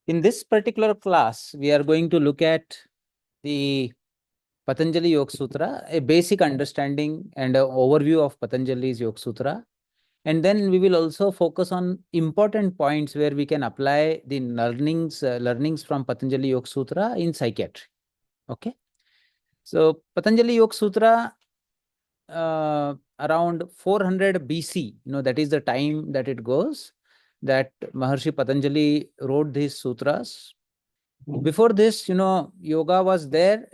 In this particular class, we are going to look at the Patanjali Yoga Sutra, a basic understanding and an overview of Patanjali's Yoga Sutra. And then we will also focus on important points where we can apply the learnings from Patanjali Yoga Sutra in psychiatry. Okay. So Patanjali Yoga Sutra, around 400 BC, that is the time that it goes, that Maharshi Patanjali wrote these sutras. Before this, yoga was there.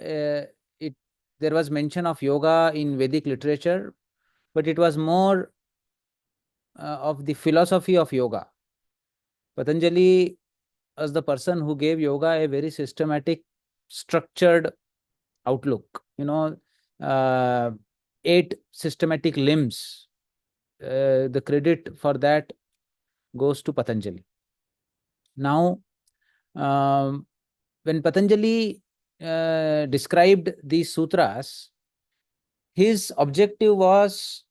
There was mention of yoga in Vedic literature, but it was more of the philosophy of yoga. Patanjali was the person who gave yoga a very systematic, structured outlook. Uh, 8 systematic limbs. The credit for that goes to Patanjali. Now, um, when Patanjali described these sutras, his objective was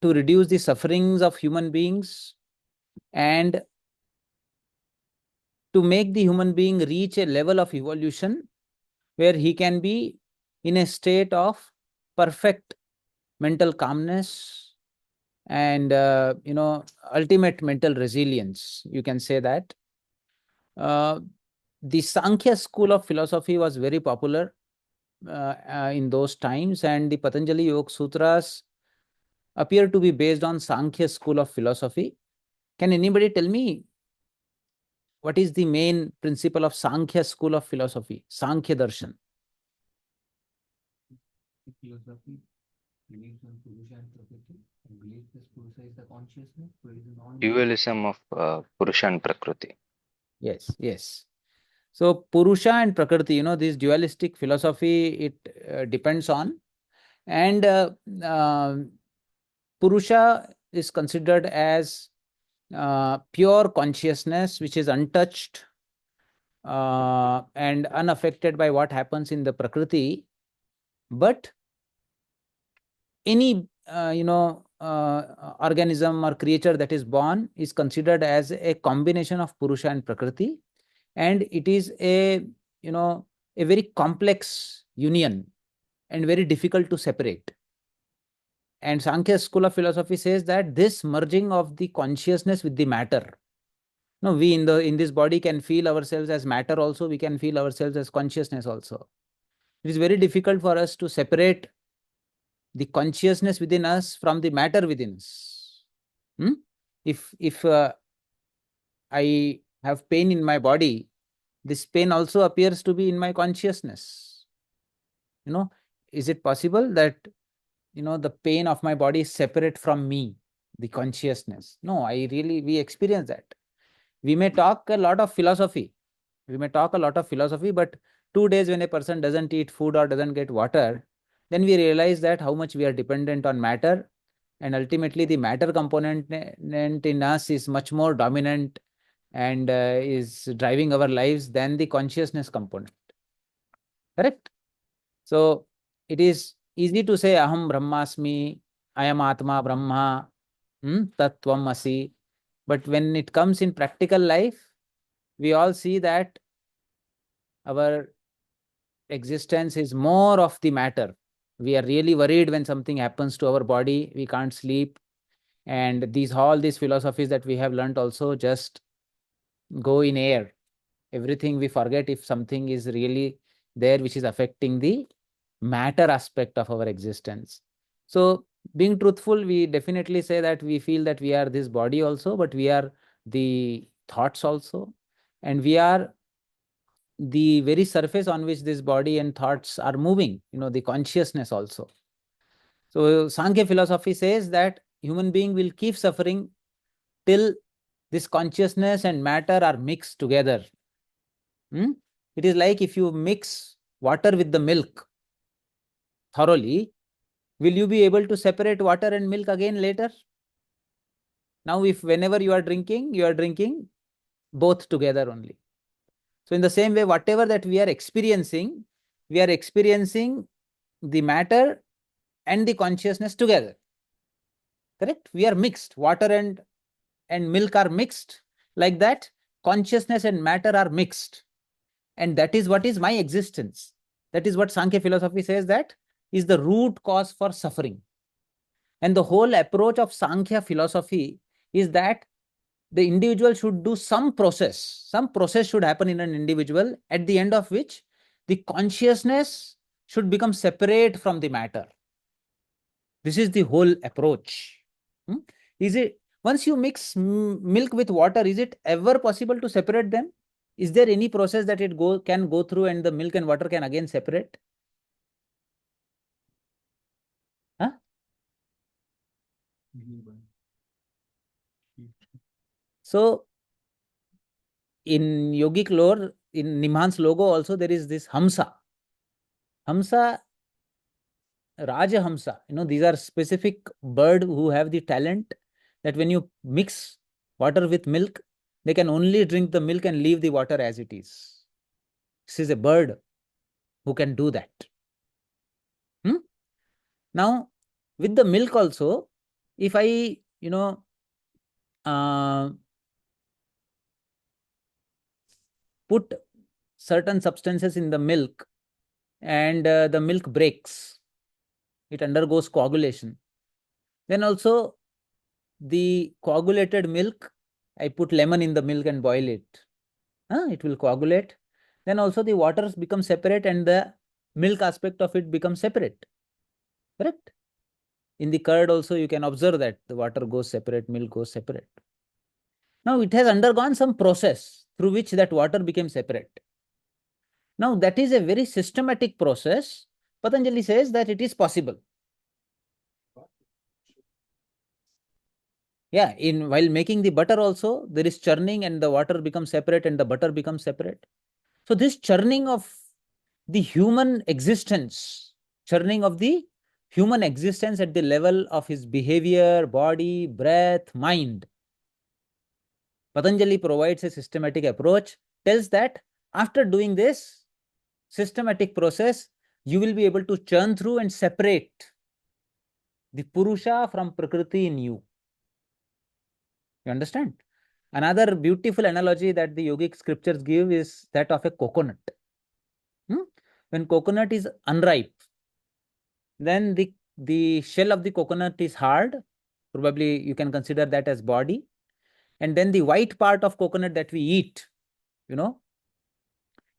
to reduce the sufferings of human beings and to make the human being reach a level of evolution where he can be in a state of perfect mental calmness and ultimate mental resilience, you can say that. The Sankhya school of philosophy was very popular in those times, and the Patanjali Yoga Sutras appear to be based on Sankhya school of philosophy. Can anybody tell me what is the main principle of Sankhya school of philosophy, Sankhya Darshan? Philosophy believes on Purusha and Prakriti and believes this Purusha is the consciousness, so it is a Dualism of Purusha and Prakriti. Yes, yes. So Purusha and Prakriti, this dualistic philosophy, it depends on. And Purusha is considered as pure consciousness, which is untouched and unaffected by what happens in the Prakriti. But any, organism or creature that is born is considered as a combination of Purusha and Prakriti. And it is a very complex union and very difficult to separate. And Sankhya school of philosophy says that this merging of the consciousness with the matter, no, we in this body can feel ourselves as matter also, we can feel ourselves as consciousness also. It is very difficult for us to separate the consciousness within us from the matter within us. If I have pain in my body, this pain also appears to be in my consciousness. Is it possible that the pain of my body is separate from me, the consciousness? No, we experience that. We may talk a lot of philosophy. But 2 days when a person doesn't eat food or doesn't get water, then we realize that how much we are dependent on matter, and ultimately the matter component in us is much more dominant and is driving our lives than the consciousness component. Correct? So it is easy to say aham brahmasmi, I am atma brahma, tattvam asi. But when it comes in practical life, we all see that our existence is more of the matter. We are really worried when something happens to our body. We can't sleep. And all these philosophies that we have learnt also just go in air. Everything we forget if something is really there which is affecting the matter aspect of our existence. So being truthful, we definitely say that we feel that we are this body also, but we are the thoughts also, and we are the very surface on which this body and thoughts are moving, the consciousness also. So Sankhya philosophy says that human being will keep suffering till this consciousness and matter are mixed together. It is like if you mix water with the milk thoroughly, will you be able to separate water and milk again later? Now, if whenever you are drinking both together only. So in the same way, whatever that we are experiencing the matter and the consciousness together. Correct? We are mixed. Water and milk are mixed like that. consciousness and matter are mixed. And that is what is my existence. That is what Sankhya philosophy says that is the root cause for suffering. And the whole approach of Sankhya philosophy is that the individual should do some process should happen in an individual, at the end of which the consciousness should become separate from the matter. This is the whole approach. Is it, once you mix milk with water, is it ever possible to separate them? Is there any process that it can go through and the milk and water can again separate? Huh? So in yogic lore, in Nimhan's logo also, there is this Hamsa. Hamsa, Rajahamsa. These are specific bird who have the talent that when you mix water with milk, they can only drink the milk and leave the water as it is. This is a bird who can do that. Now, with the milk also, if I, put certain substances in the milk and the milk breaks, it undergoes coagulation. Then also the coagulated milk, I put lemon in the milk and boil it. It will coagulate. Then also the waters become separate and the milk aspect of it becomes separate. Correct? In the curd also you can observe that the water goes separate, milk goes separate. Now it has undergone some process through which that water became separate. Now that is a very systematic process. Patanjali says that it is possible. Yeah, while making the butter also, there is churning and the water becomes separate and the butter becomes separate. So this churning of the human existence, churning of the human existence at the level of his behavior, body, breath, mind. Patanjali provides a systematic approach, tells that after doing this systematic process, you will be able to churn through and separate the Purusha from Prakriti in you. You understand? Another beautiful analogy that the yogic scriptures give is that of a coconut. When coconut is unripe, then the shell of the coconut is hard. Probably you can consider that as body. And then the white part of coconut that we eat,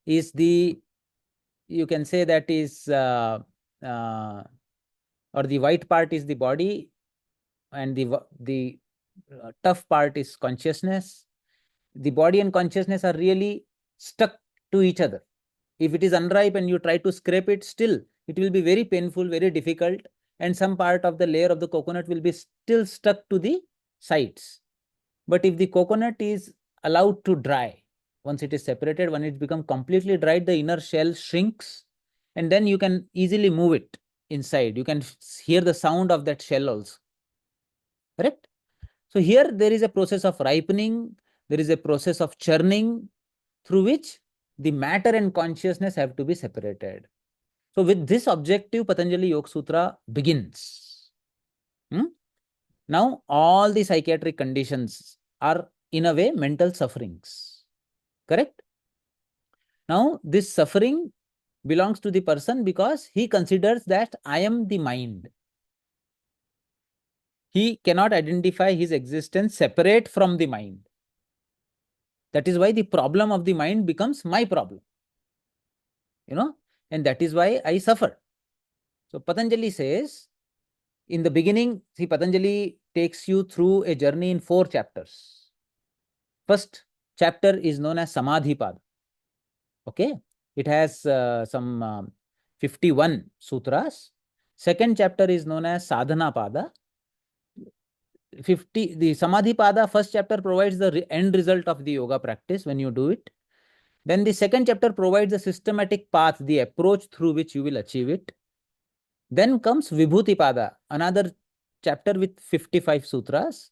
is you can say that is, or the white part is the body and the tough part is consciousness. The body and consciousness are really stuck to each other. If it is unripe and you try to scrape it, still it will be very painful, very difficult, and some part of the layer of the coconut will be still stuck to the sides. But if the coconut is allowed to dry, once it is separated, when it becomes completely dried, the inner shell shrinks and then you can easily move it inside. You can hear the sound of that shell also. Correct? So here there is a process of ripening, there is a process of churning through which the matter and consciousness have to be separated. So with this objective, Patanjali Yoga Sutra begins. Now all the psychiatric conditions are in a way mental sufferings. Correct? Now this suffering belongs to the person because he considers that I am the mind. He cannot identify his existence separate from the mind. That is why the problem of the mind becomes my problem. And that is why I suffer. So Patanjali says, in the beginning, see, Patanjali takes you through a journey in 4 chapters. First chapter is known as Samadhi Pada. Okay, it has some 51 sutras. Second chapter is known as Sadhana Pada. The Samadhi Pada, first chapter provides the end result of the yoga practice when you do it. Then the second chapter provides a systematic path, the approach through which you will achieve it. Then comes Vibhuti Pada, another chapter with 55 sutras,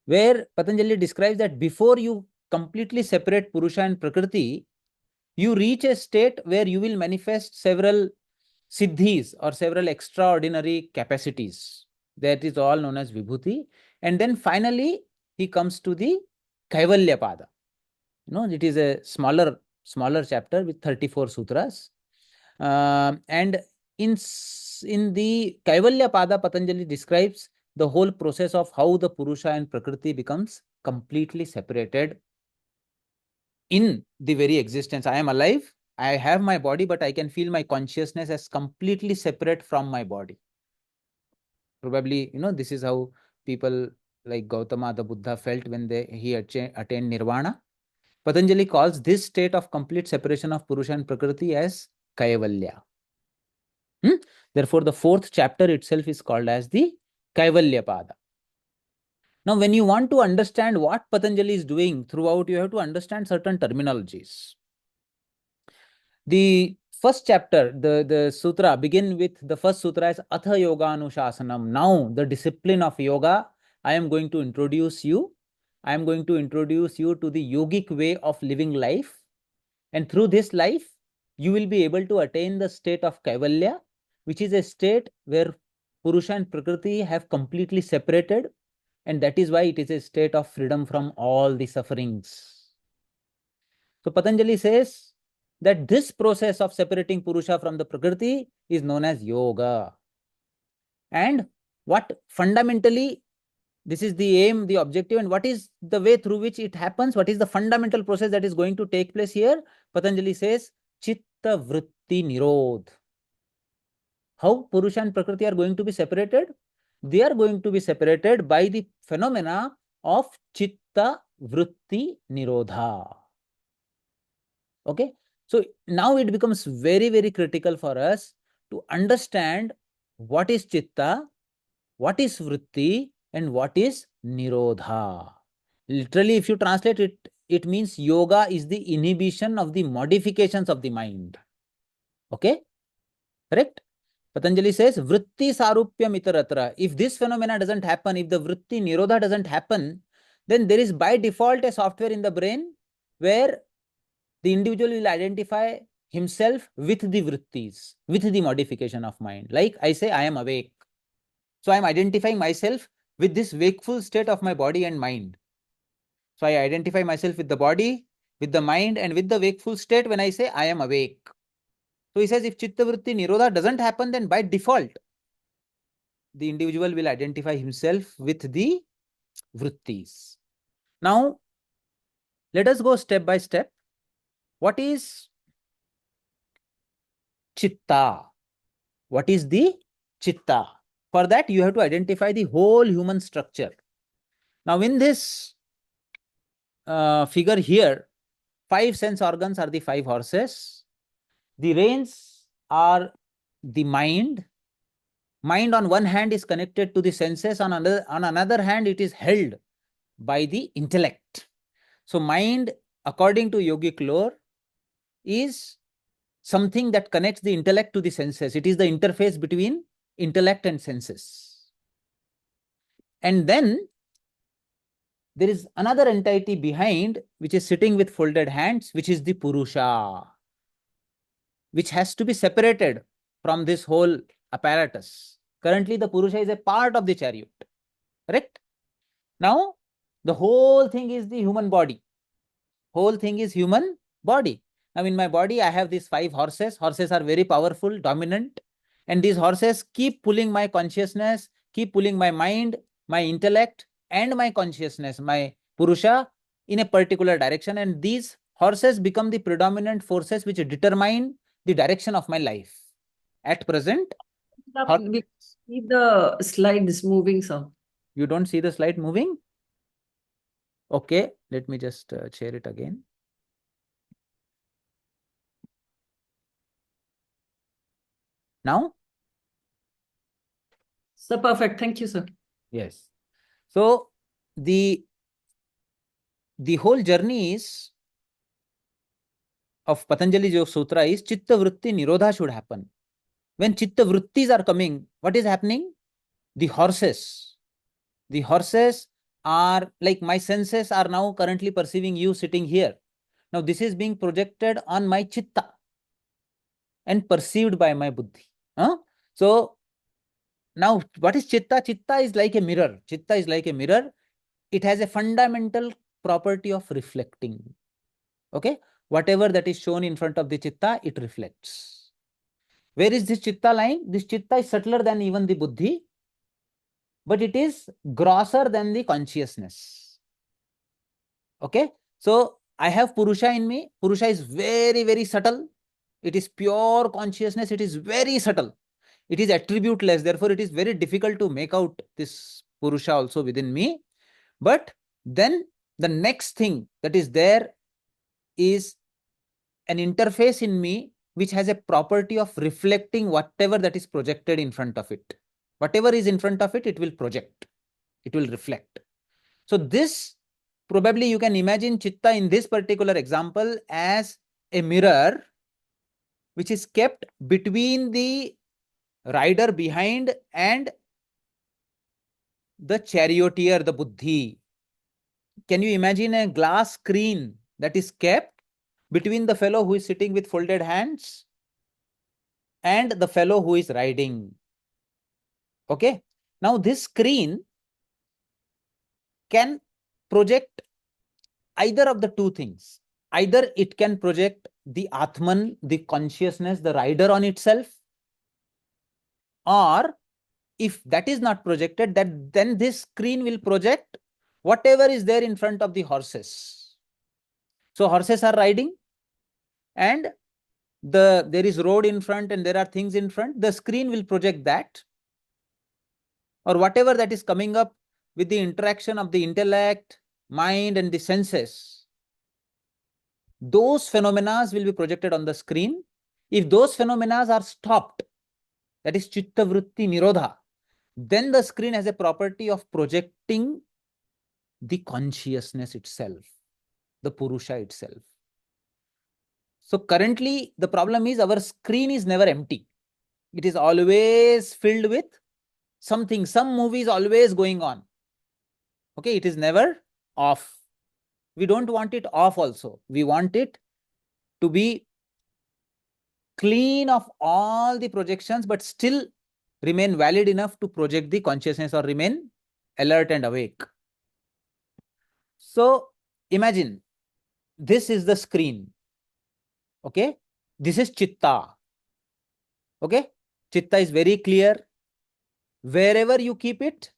where Patanjali describes that before you completely separate Purusha and Prakriti, you reach a state where you will manifest several siddhis or several extraordinary capacities. That is all known as Vibhuti. And then finally, he comes to the Kaivalya Pada. It is a smaller chapter with 34 sutras. And in the Kaivalya Pada, Patanjali describes the whole process of how the Purusha and Prakriti becomes completely separated in the very existence. I am alive, I have my body, but I can feel my consciousness as completely separate from my body. Probably, this is how people like Gautama the Buddha felt when he attained nirvana. Patanjali calls this state of complete separation of Purusha and Prakriti as Kaivalya. Therefore, the fourth chapter itself is called as the Kaivalya Pada. Now, when you want to understand what Patanjali is doing throughout, you have to understand certain terminologies. The first chapter, the sutra, begin with the first sutra as Atha Yoga Anushasanam. Now, the discipline of yoga, I am going to introduce you. I am going to introduce you to the yogic way of living life. And through this life, you will be able to attain the state of Kaivalya, which is a state where Purusha and Prakriti have completely separated. And that is why it is a state of freedom from all the sufferings. So Patanjali says that this process of separating Purusha from the Prakriti is known as yoga. And what fundamentally, this is the aim, the objective, and what is the way through which it happens? What is the fundamental process that is going to take place here? Patanjali says, Chitta Vritti Nirodh. How Purusha and Prakriti are going to be separated? They are going to be separated by the phenomena of Chitta Vritti Nirodha. Okay. So now it becomes very, very critical for us to understand what is Chitta, what is Vritti, and what is Nirodha. Literally, if you translate it, it means yoga is the inhibition of the modifications of the mind. Okay? Correct? Patanjali says, Vritti Sarupyam Itaratra. If this phenomena doesn't happen, if the Vritti Nirodha doesn't happen, then there is by default a software in the brain where the individual will identify himself with the vrittis, with the modification of mind. Like I say, I am awake. So I am identifying myself with this wakeful state of my body and mind. So I identify myself with the body, with the mind, and with the wakeful state when I say I am awake. So he says if Chitta Vritti Nirodha doesn't happen, then by default, the individual will identify himself with the vrittis. Now, let us go step by step. What is Chitta? What is the Chitta? For that, you have to identify the whole human structure. Now, in this figure here, 5 sense organs are the 5 horses. The reins are the mind. Mind on one hand is connected to the senses, on another hand, it is held by the intellect. So, mind, according to yogic lore, is something that connects the intellect to the senses. It is the interface between intellect and senses. And then there is another entity behind, which is sitting with folded hands, which is the Purusha, which has to be separated from this whole apparatus. Currently, the Purusha is a part of the chariot. Correct? Now, the whole thing is the human body. Whole thing is human body. Now, in my body, I have these 5 horses. Horses are very powerful, dominant. And these horses keep pulling my consciousness, keep pulling my mind, my intellect, and my consciousness, my Purusha, in a particular direction. And these horses become the predominant forces which determine the direction of my life. At present, We see the slides moving, sir. You don't see the slide moving? Okay, let me just share it again. Now? So perfect. Thank you, sir. Yes. So the whole journey is of Patanjali Yoga Sutra is Chitta Vritti Nirodha should happen. When Chitta Vrittis are coming, what is happening? The horses are like my senses are now currently perceiving you sitting here. Now this is being projected on my Chitta and perceived by my Buddhi. So now what is Chitta? Chitta is like a mirror. Chitta is like a mirror. It has a fundamental property of reflecting. Okay, whatever that is shown in front of the chitta, it reflects. Where is this chitta lying? This chitta is subtler than even the buddhi, but it is grosser than the consciousness. Okay, so I have Purusha in me. Purusha is very, very subtle. It is pure consciousness. It is very subtle. It is attributeless. Therefore, it is very difficult to make out this Purusha also within me. But then the next thing that is there is an interface in me which has a property of reflecting whatever that is projected in front of it. Whatever is in front of it, it will project. It will reflect. So this, probably you can imagine chitta in this particular example as a mirror which is kept between the rider behind and the charioteer, the buddhi. Can you imagine a glass screen that is kept between the fellow who is sitting with folded hands and the fellow who is riding? Okay. Now this screen can project either of the two things. Either it can project the Atman, the consciousness, the rider on itself, or if that is not projected, that then this screen will project whatever is there in front of the horses. So horses are riding and there is road in front and there are things in front. The screen will project that, or whatever that is coming up with the interaction of the intellect, mind and the senses. Those phenomena will be projected on the screen. If those phenomena are stopped, that is chitta vritti nirodha, then the screen has a property of projecting the consciousness itself, the Purusha itself. So currently the problem is our screen is never empty. It is always filled with something. Some movie is always going on. Okay, it is never off. We don't want it off also. We want it to be clean of all the projections, but still remain valid enough to project the consciousness or remain alert and awake. So imagine this is the screen. Okay, this is chitta. Okay, chitta is very clear. Wherever you keep it,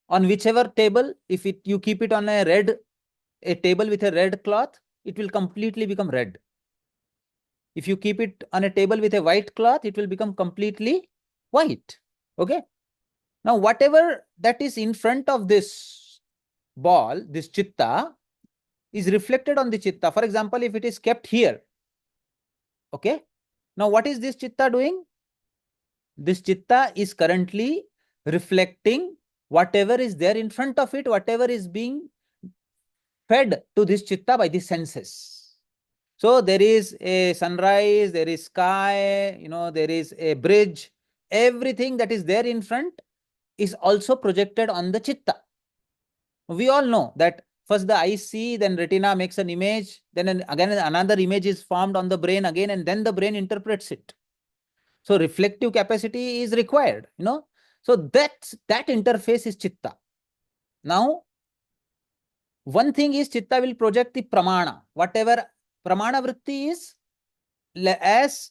on whichever table, if you keep it on a table with a red cloth, it will completely become red. If you keep it on a table with a white cloth, it will become completely white. Okay. Now, whatever that is in front of this ball, this chitta, is reflected on the chitta. For example, if it is kept here, okay. Now, what is this chitta doing? This chitta is currently reflecting whatever is there in front of it, whatever is being fed to this chitta by the senses. So there is a sunrise, there is sky, there is a bridge. Everything that is there in front is also projected on the chitta. We all know that first the eye see, then retina makes an image, then again another image is formed on the brain again, and then the brain interprets it. So reflective capacity is required, So that interface is chitta. Now, one thing is chitta will project the pramana. Whatever pramana vritti is, as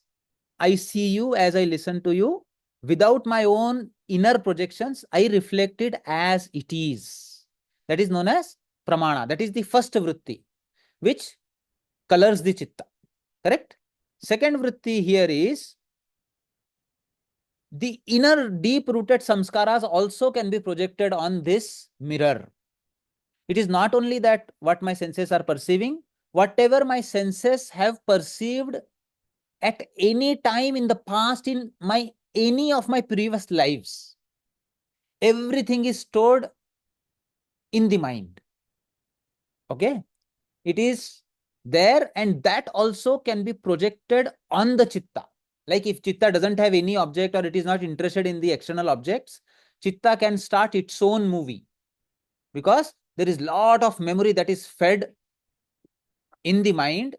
I see you, as I listen to you, without my own inner projections, I reflect it as it is. That is known as pramana. That is the first vritti, which colors the chitta. Correct? Second vritti here is the inner deep-rooted samskaras also can be projected on this mirror. It is not only that what my senses are perceiving, whatever my senses have perceived at any time in the past in any of my previous lives, everything is stored in the mind. Okay, it is there, and that also can be projected on the chitta. Like if chitta doesn't have any object or it is not interested in the external objects, chitta can start its own movie, because there is lot of memory that is fed in the mind.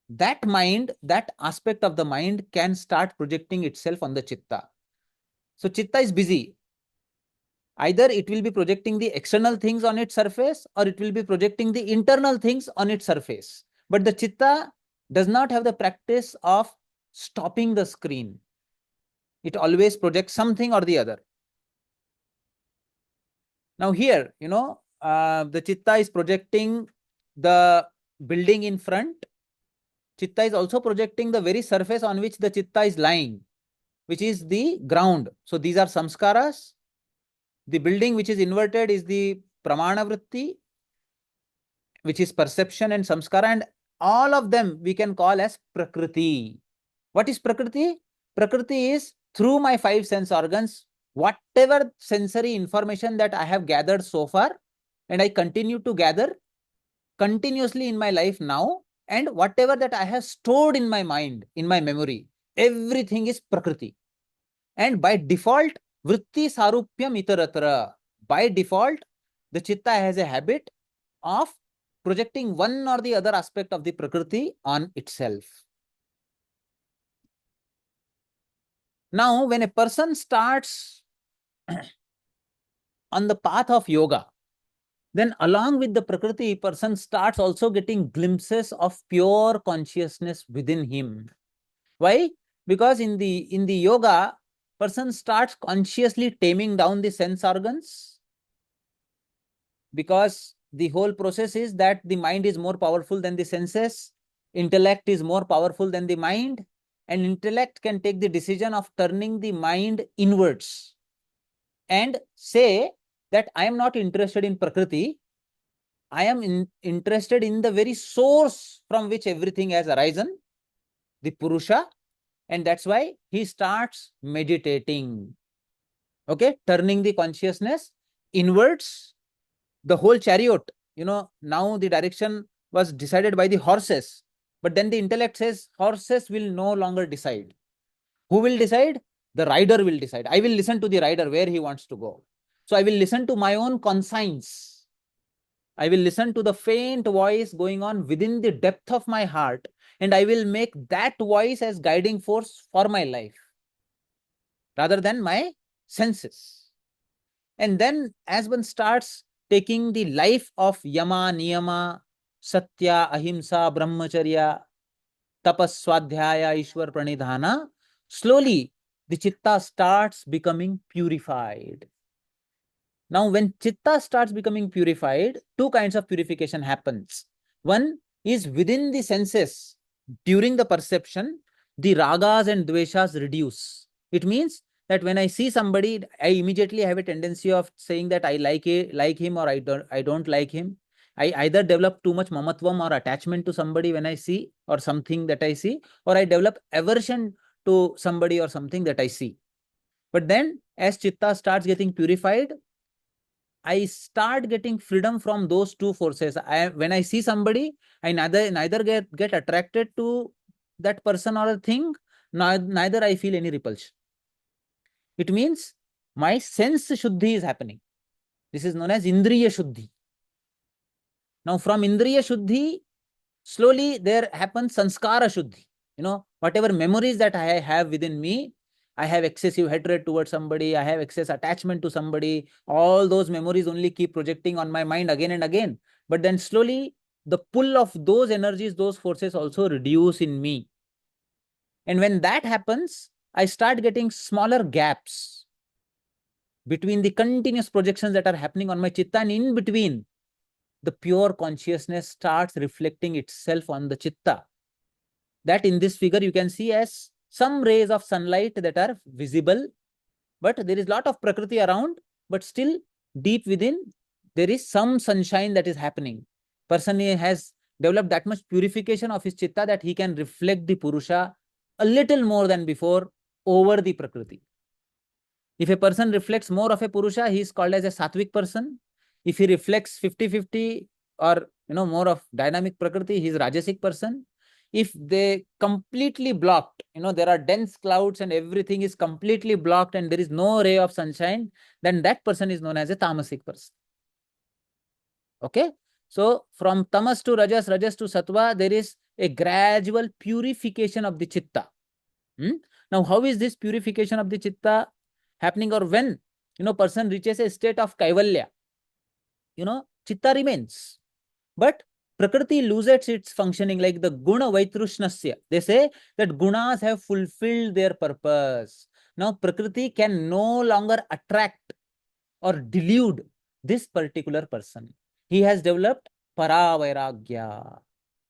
That aspect of the mind can start projecting itself on the chitta. So chitta is busy. Either it will be projecting the external things on its surface, or it will be projecting the internal things on its surface. But the chitta does not have the practice of stopping the screen. It always projects something or the other. Now here, the chitta is projecting the building in front. Chitta is also projecting the very surface on which the chitta is lying, which is the ground. So these are samskaras. The building which is inverted is the pramana vritti, which is perception and samskara, and all of them we can call as prakriti. What is prakriti? Prakriti is through my five sense organs, whatever sensory information that I have gathered so far, and I continue to gather continuously in my life now, and whatever that I have stored in my mind, in my memory, everything is prakriti. And by default, vritti sarupyam itaratra. By default, the chitta has a habit of projecting one or the other aspect of the prakriti on itself. Now, when a person starts on the path of yoga, then along with the prakriti, person starts also getting glimpses of pure consciousness within him. Why? Because in the yoga, person starts consciously taming down the sense organs, because the whole process is that the mind is more powerful than the senses, intellect is more powerful than the mind, and intellect can take the decision of turning the mind inwards and say that I am not interested in prakriti, I am interested in the very source from which everything has arisen, the Purusha, and that's why he starts meditating. Okay, turning the consciousness inwards. The whole chariot, now the direction was decided by the horses, but then the intellect says horses will no longer decide. Who will decide? The rider will decide. I will listen to the rider where he wants to go. So I will listen to my own conscience. I will listen to the faint voice going on within the depth of my heart, and I will make that voice as guiding force for my life rather than my senses. And then as one starts taking the life of yama, niyama, satya, ahimsa, brahmacharya, tapas, swadhyaya, ishwar, pranidhana, slowly the chitta starts becoming purified. Now, when chitta starts becoming purified, two kinds of purification happens. One is within the senses. During the perception, the ragas and dveshas reduce. It means that when I see somebody, I immediately have a tendency of saying that I like him, or I don't like him. I either develop too much mamatvam or attachment to somebody when I see or something that I see, or I develop aversion to somebody or something that I see. But then as chitta starts getting purified, I start getting freedom from those two forces. When I see somebody, I neither get attracted to that person or a thing, neither I feel any repulsion. It means my sense shuddhi is happening. This is known as indriya shuddhi. Now from indriya shuddhi, slowly there happens sanskara shuddhi. Whatever memories that I have within me, I have excessive hatred towards somebody, I have excess attachment to somebody, all those memories only keep projecting on my mind again and again. But then slowly the pull of those energies, those forces also reduce in me. And when that happens, I start getting smaller gaps between the continuous projections that are happening on my chitta, and in between, the pure consciousness starts reflecting itself on the chitta. That in this figure you can see as some rays of sunlight that are visible, but there is a lot of prakriti around, but still deep within there is some sunshine that is happening. Person has developed that much purification of his chitta that he can reflect the Purusha a little more than before over the prakriti. If a person reflects more of a Purusha, he is called as a sattvic person. If he reflects 50-50 or more of dynamic prakriti, he is rajasic person. If they completely blocked, there are dense clouds and everything is completely blocked and there is no ray of sunshine, then that person is known as a tamasic person. Okay. So from tamas to rajas, rajas to sattva, there is a gradual purification of the chitta. Now, how is this purification of the chitta happening? Or when, person reaches a state of kaivalya, chitta remains, but Prakriti loses its functioning like the guna vaitrishnasya. They say that gunas have fulfilled their purpose. Now Prakriti can no longer attract or delude this particular person. He has developed paravairagya.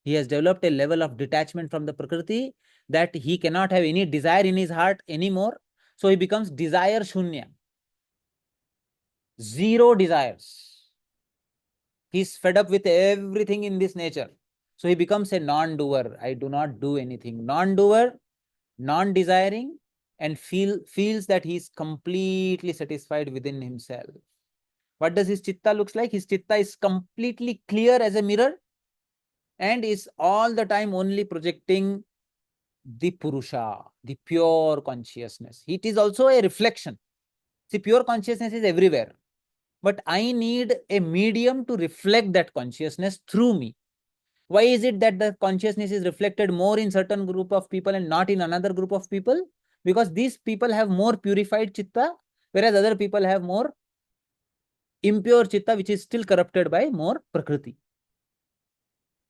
He has developed a level of detachment from the Prakriti that he cannot have any desire in his heart anymore. So he becomes desire shunya. Zero desires. He's fed up with everything in this nature. So he becomes a non-doer. I do not do anything. Non-doer, non-desiring, and feels that he's completely satisfied within himself. What does his chitta looks like? His chitta is completely clear as a mirror and is all the time only projecting the Purusha, the pure consciousness. It is also a reflection. See, pure consciousness is everywhere. But I need a medium to reflect that consciousness through me. Why is it that the consciousness is reflected more in certain group of people and not in another group of people? Because these people have more purified chitta, whereas other people have more impure chitta, which is still corrupted by more prakriti.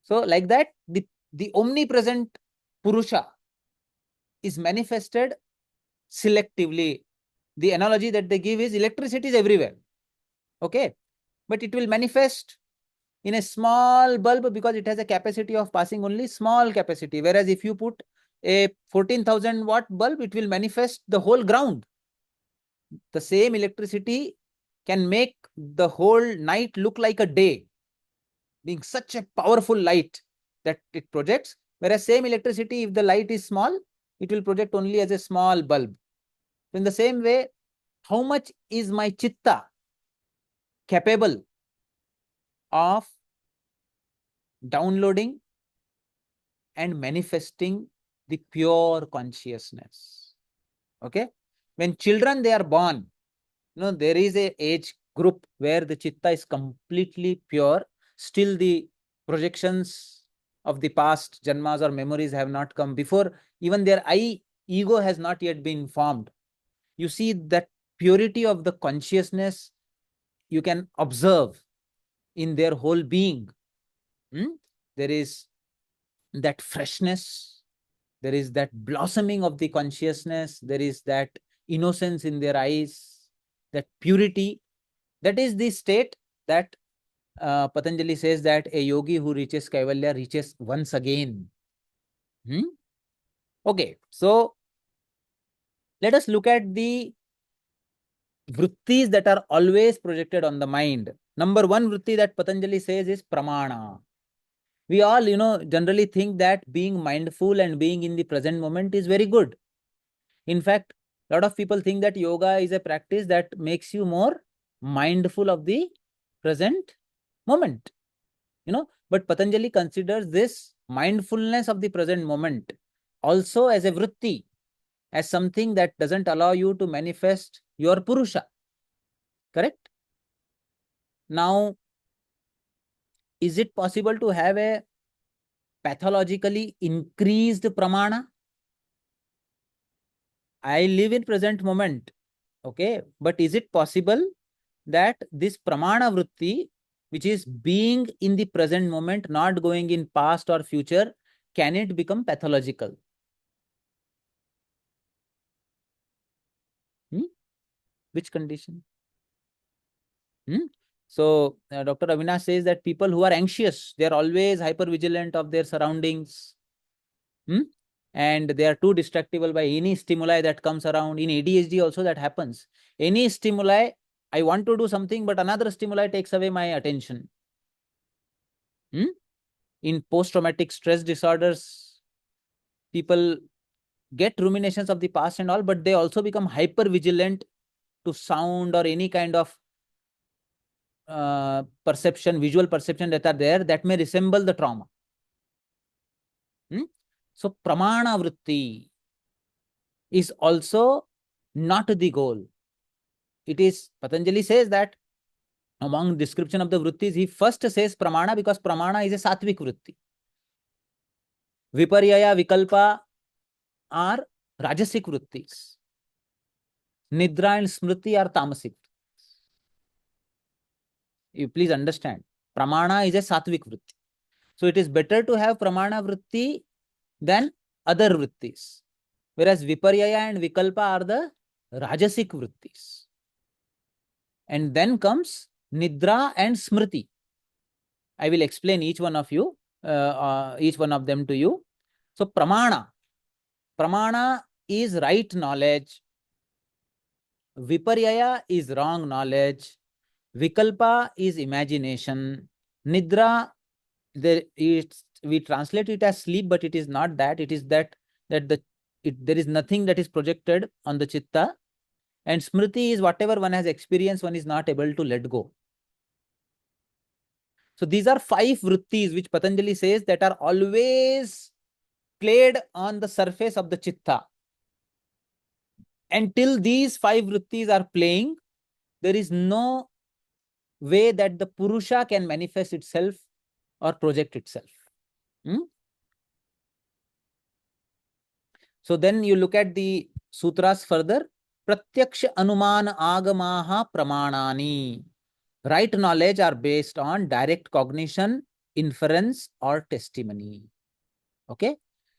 So like that, the omnipresent Purusha is manifested selectively. The analogy that they give is electricity is everywhere. Okay. But it will manifest in a small bulb because it has a capacity of passing only small capacity. Whereas if you put a 14,000 watt bulb, it will manifest the whole ground. The same electricity can make the whole night look like a day, being such a powerful light that it projects. Whereas same electricity, if the light is small, it will project only as a small bulb. In the same way, how much is my chitta capable of downloading and manifesting the pure consciousness? Okay. When children, they are born, there is a age group where the chitta is completely pure. Still the projections of the past janmas or memories have not come. Before even their ego has not yet been formed. You see that purity of the consciousness you can observe in their whole being. There is that freshness, there is that blossoming of the consciousness, there is that innocence in their eyes, that purity. That is the state that Patanjali says that a yogi who reaches Kaivalya reaches once again. Okay, so let us look at the vrittis that are always projected on the mind. Number one vritti that Patanjali says is pramana. We all, generally think that being mindful and being in the present moment is very good. In fact, a lot of people think that yoga is a practice that makes you more mindful of the present moment. But Patanjali considers this mindfulness of the present moment also as a vritti, as something that doesn't allow you to manifest your Purusha. Correct? Now, is it possible to have a pathologically increased pramana? I live in present moment. Okay. But is it possible that this pramana vritti, which is being in the present moment, not going in past or future, can it become pathological? Which condition? So Dr. Avinash says that people who are anxious, they are always hyper vigilant of their surroundings. And they are too distractible by any stimuli that comes around. In ADHD also that happens. Any stimuli, I want to do something, but another stimuli takes away my attention. In post-traumatic stress disorders, people get ruminations of the past and all, but they also become hyper vigilant to sound or any kind of perception, visual perception that are there that may resemble the trauma. So pramana vritti is also not the goal. It is, Patanjali says that among description of the vrittis, he first says pramana because pramana is a sattvic vritti. Viparyaya, vikalpa are rajasic vrittis. Nidra and smriti are tamasic. You please understand, pramana is a sattvic vritti. So it is better to have pramana vritti than other vrittis. Whereas viparyaya and vikalpa are the rajasic vrittis. And then comes nidra and smriti. I will explain each one of them to you. So pramana is right knowledge. Viparyaya is wrong knowledge. Vikalpa is imagination. Nidra, we translate it as sleep, but it is not that. It is that there is nothing that is projected on the chitta. And smriti is whatever one has experienced, one is not able to let go. So these are 5 vrittis which Patanjali says that are always played on the surface of the chitta. Until these 5 vrittis are playing, there is no way that the Purusha can manifest itself or project itself. So then you look at the sutras further. Pratyaksha anuman agamaha pramanani. Right knowledge are based on direct cognition, inference, or testimony. Okay.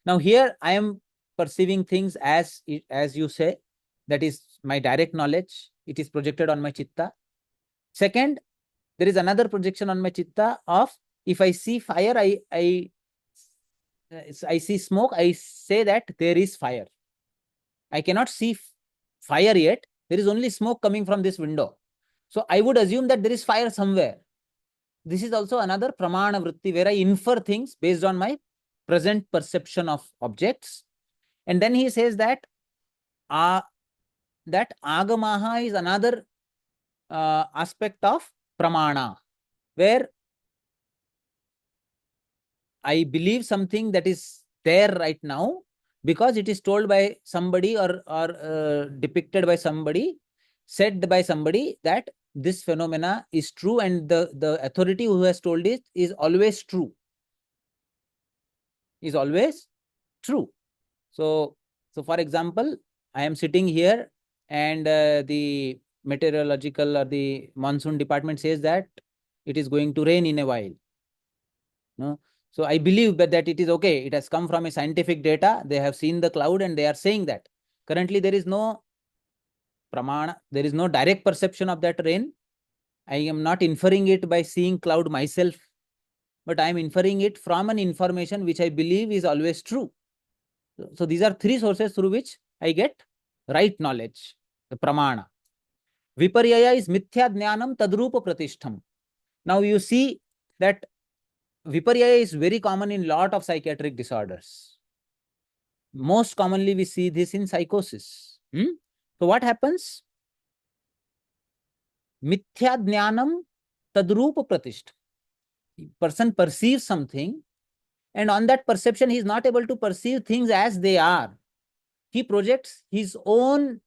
Now here I am perceiving things as you say, that is my direct knowledge. It is projected on my chitta. Second, there is another projection on my chitta of, if I see fire, I see smoke, I say that there is fire. I cannot see fire yet. There is only smoke coming from this window. So I would assume that there is fire somewhere. This is also another pramana vritti where I infer things based on my present perception of objects. And then he says that agamaha is another aspect of pramana, where I believe something that is there right now because it is told by somebody or depicted by somebody, said by somebody that this phenomena is true, and the authority who has told it is always true. Is always true. So for example, I am sitting here and the meteorological or the monsoon department says that it is going to rain in a while. No? So I believe that it is okay. It has come from a scientific data. They have seen the cloud and they are saying that. Currently, there is no pramana, there is no direct perception of that rain. I am not inferring it by seeing cloud myself, but I am inferring it from an information which I believe is always true. So these are 3 sources through which I get right knowledge, the pramana. Viparyaya is mithya jnanam tadrupa pratishtham. Now you see that viparyaya is very common in lot of psychiatric disorders. Most commonly we see this in psychosis. So what happens? Mithya jnanam tadrupa pratishtha. Person perceives something, and on that perception he is not able to perceive things as they are. He projects his own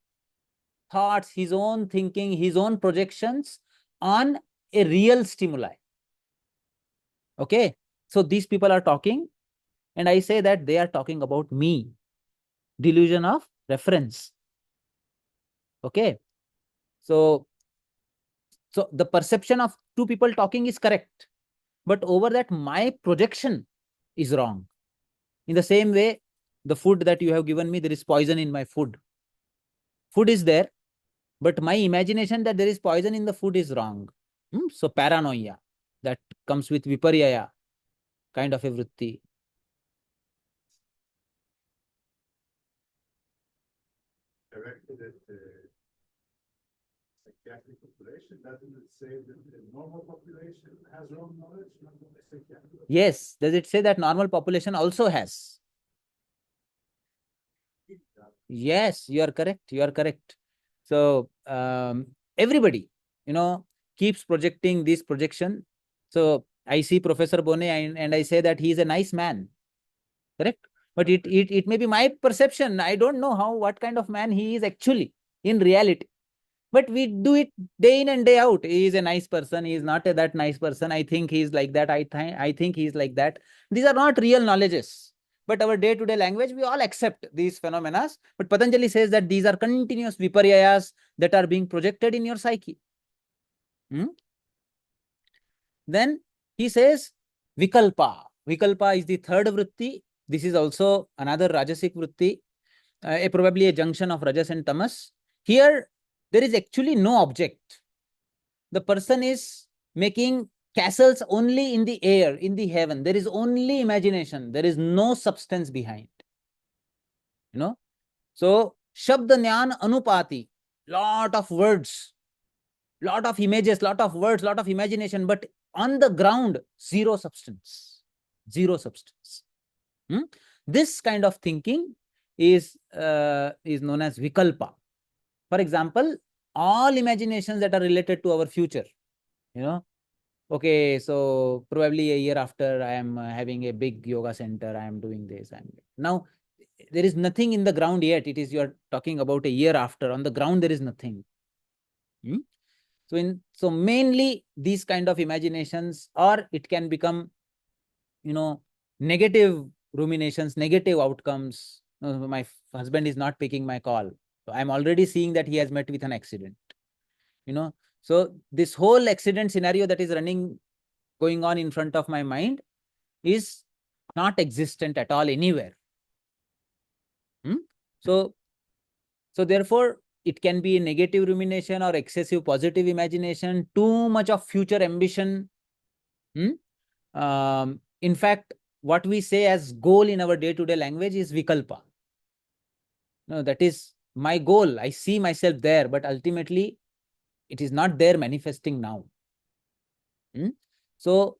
thoughts, his own thinking, his own projections on a real stimuli. Okay. So these people are talking, and I say that they are talking about me. Delusion of reference. Okay. So the perception of 2 people talking is correct, but over that my projection is wrong. In the same way, the food that you have given me, there is poison in my food. Food is there, but my imagination that there is poison in the food is wrong. So paranoia that comes with viparyaya kind of a vritti. Corrected that psychiatric population, doesn't it say that the normal population has wrong knowledge, not only psychiatric? Yes, does it say that normal population also has? Yes, you are correct. You are correct. So everybody, keeps projecting this projection. So I see Professor Bone and I say that he is a nice man. Correct? But it may be my perception. I don't know what kind of man he is actually in reality. But we do it day in and day out. He is a nice person. He is not that nice person. I think he is like that. I think he is like that. These are not real knowledges. But our day-to-day language, we all accept these phenomena. But Patanjali says that these are continuous viparyayas that are being projected in your psyche. Then he says vikalpa. Vikalpa is the third vritti. This is also another Rajasic vritti, probably a junction of Rajas and Tamas. Here, there is actually no object. The person is making castles only in the air, in the heaven. There is only imagination. There is no substance behind. So, Shabda Nyan Anupati, lot of words, lot of images, lot of words, lot of imagination, but on the ground, zero substance. Zero substance. This kind of thinking is known as Vikalpa. For example, all imaginations that are related to our future, okay, so probably a year after I am having a big yoga center, I am doing this. Now, there is nothing in the ground yet. It is you are talking about a year after. On the ground, there is nothing. So mainly these kind of imaginations, or it can become, negative ruminations, negative outcomes. My husband is not picking my call. So I'm already seeing that he has met with an accident. So this whole accident scenario that is going on in front of my mind is not existent at all anywhere. So therefore, it can be a negative rumination or excessive positive imagination, too much of future ambition. In fact, what we say as goal in our day-to-day language is Vikalpa. No, that is my goal. I see myself there, but ultimately, it is not there manifesting now. So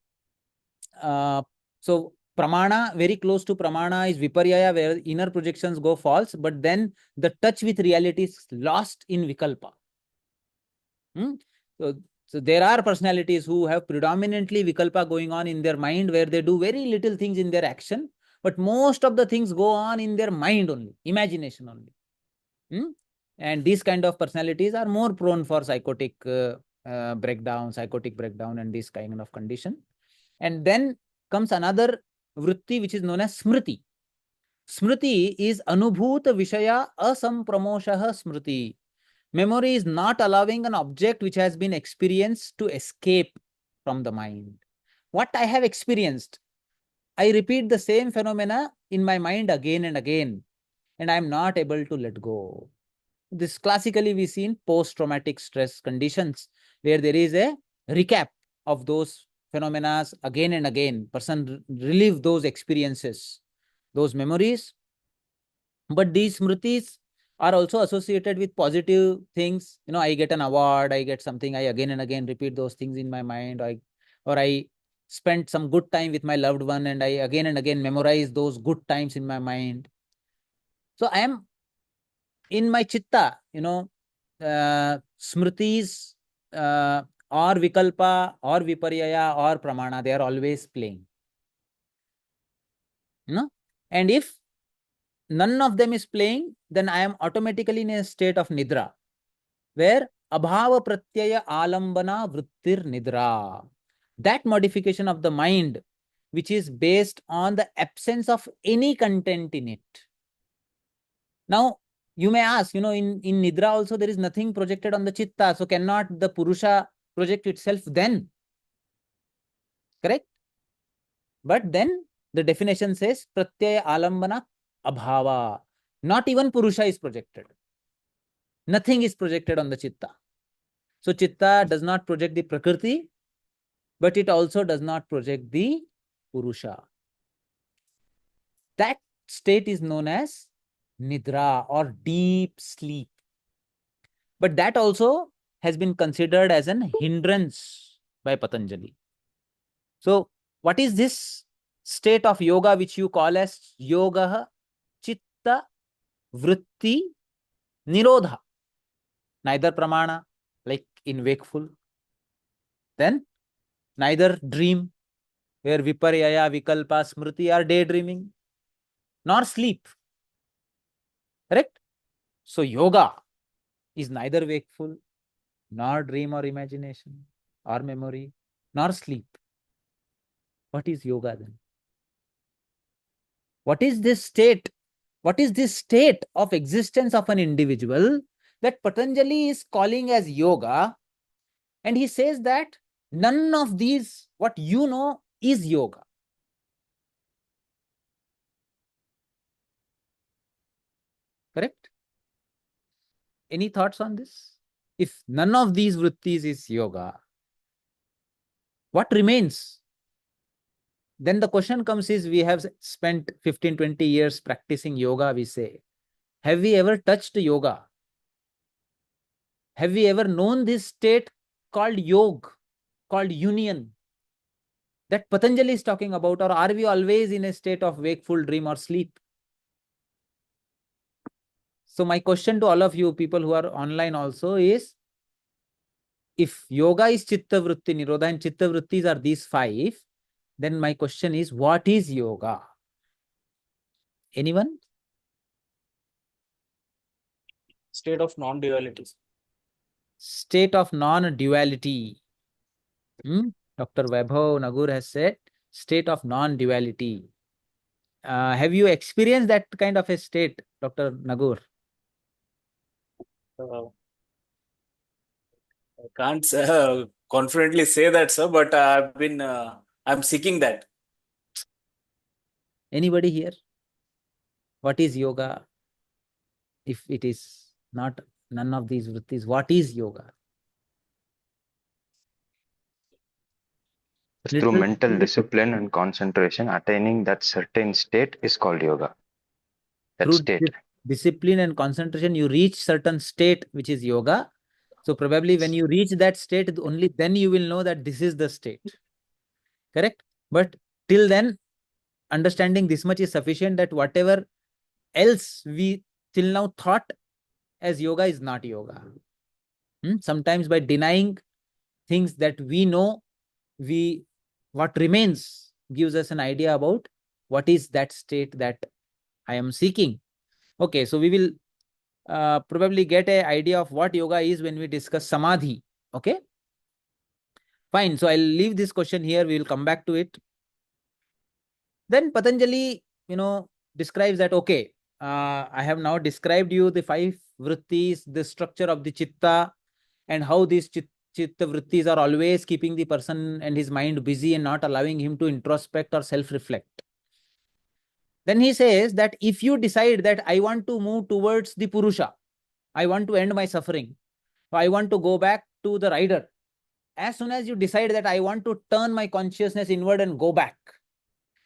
pramana, very close to pramana, is viparyaya, where inner projections go false, but then the touch with reality is lost in vikalpa. So there are personalities who have predominantly vikalpa going on in their mind, where they do very little things in their action, but most of the things go on in their mind only, imagination only. And these kind of personalities are more prone for psychotic breakdown, and this kind of condition. And then comes another vritti, which is known as smriti. Smriti is anubhuta vishaya asampramoshaha smriti. Memory is not allowing an object which has been experienced to escape from the mind. What I have experienced, I repeat the same phenomena in my mind again and again, and I am not able to let go. This classically we see in post-traumatic stress conditions, where there is a recap of those phenomena again and again. Person relive those experiences, those memories. But these smritis are also associated with positive things. I get an award, I get something, I again and again repeat those things in my mind. Or I spent some good time with my loved one, and I again and again memorize those good times in my mind. So I am in my chitta, smritis or vikalpa or viparyaya or pramana, they are always playing. And if none of them is playing, then I am automatically in a state of nidra, where abhava pratyaya alambana vrittir nidra. That modification of the mind, which is based on the absence of any content in it. Now, you may ask, in nidra also there is nothing projected on the chitta, so cannot the purusha project itself then? Correct? But then the definition says pratyaya alambana abhava. Not even purusha is projected. Nothing is projected on the chitta. So chitta does not project the prakriti, but it also does not project the purusha. That state is known as nidra or deep sleep. But that also has been considered as an hindrance by Patanjali. So what is this state of yoga which you call as yoga chitta vritti nirodha? Neither pramana, like in wakeful, then neither dream, where viparyaya, vikalpa, smriti are daydreaming, nor sleep. Correct? So yoga is neither wakeful, nor dream or imagination, or memory, nor sleep. What is yoga then? What is this state? What is this state of existence of an individual that Patanjali is calling as yoga? And he says that none of these, what you know, is yoga. Any thoughts on this? If none of these vrittis is yoga, what remains? Then the question comes is, we have spent 15, 20 years practicing yoga, we say. Have we ever touched yoga? Have we ever known this state called yoga, called union, that Patanjali is talking about? Or are we always in a state of wakeful dream or sleep? So my question to all of you people who are online also is, if yoga is chitta vritti nirodha and chitta vrittis are these 5, then my question is, what is yoga? Anyone? State of non-duality. State of non-duality. Dr. Vaibhav Nagur has said, state of non-duality. Have you experienced that kind of a state, Dr. Nagur? Uh, I can't confidently say that, sir, but I'm seeking that. Anybody here? What is yoga? If it is not none of these vrittis, what is yoga? Through mental discipline and concentration, attaining that certain state is called yoga. That Through state. discipline and concentration, you reach certain state, which is yoga. So probably when you reach that state, only then you will know that this is the state. Correct? But till then, understanding this much is sufficient, that whatever else we till now thought as yoga is not yoga. Sometimes by denying things that we know, what remains gives us an idea about what is that state that I am seeking. Okay, so we will probably get an idea of what yoga is when we discuss samadhi. Okay, fine. So I'll leave this question here. We will come back to it. Then Patanjali, describes that, okay, I have now described you the 5 vrittis, the structure of the chitta, and how these chitta vrittis are always keeping the person and his mind busy and not allowing him to introspect or self-reflect. Then he says that if you decide that I want to move towards the Purusha, I want to end my suffering, I want to go back to the rider, as soon as you decide that I want to turn my consciousness inward and go back,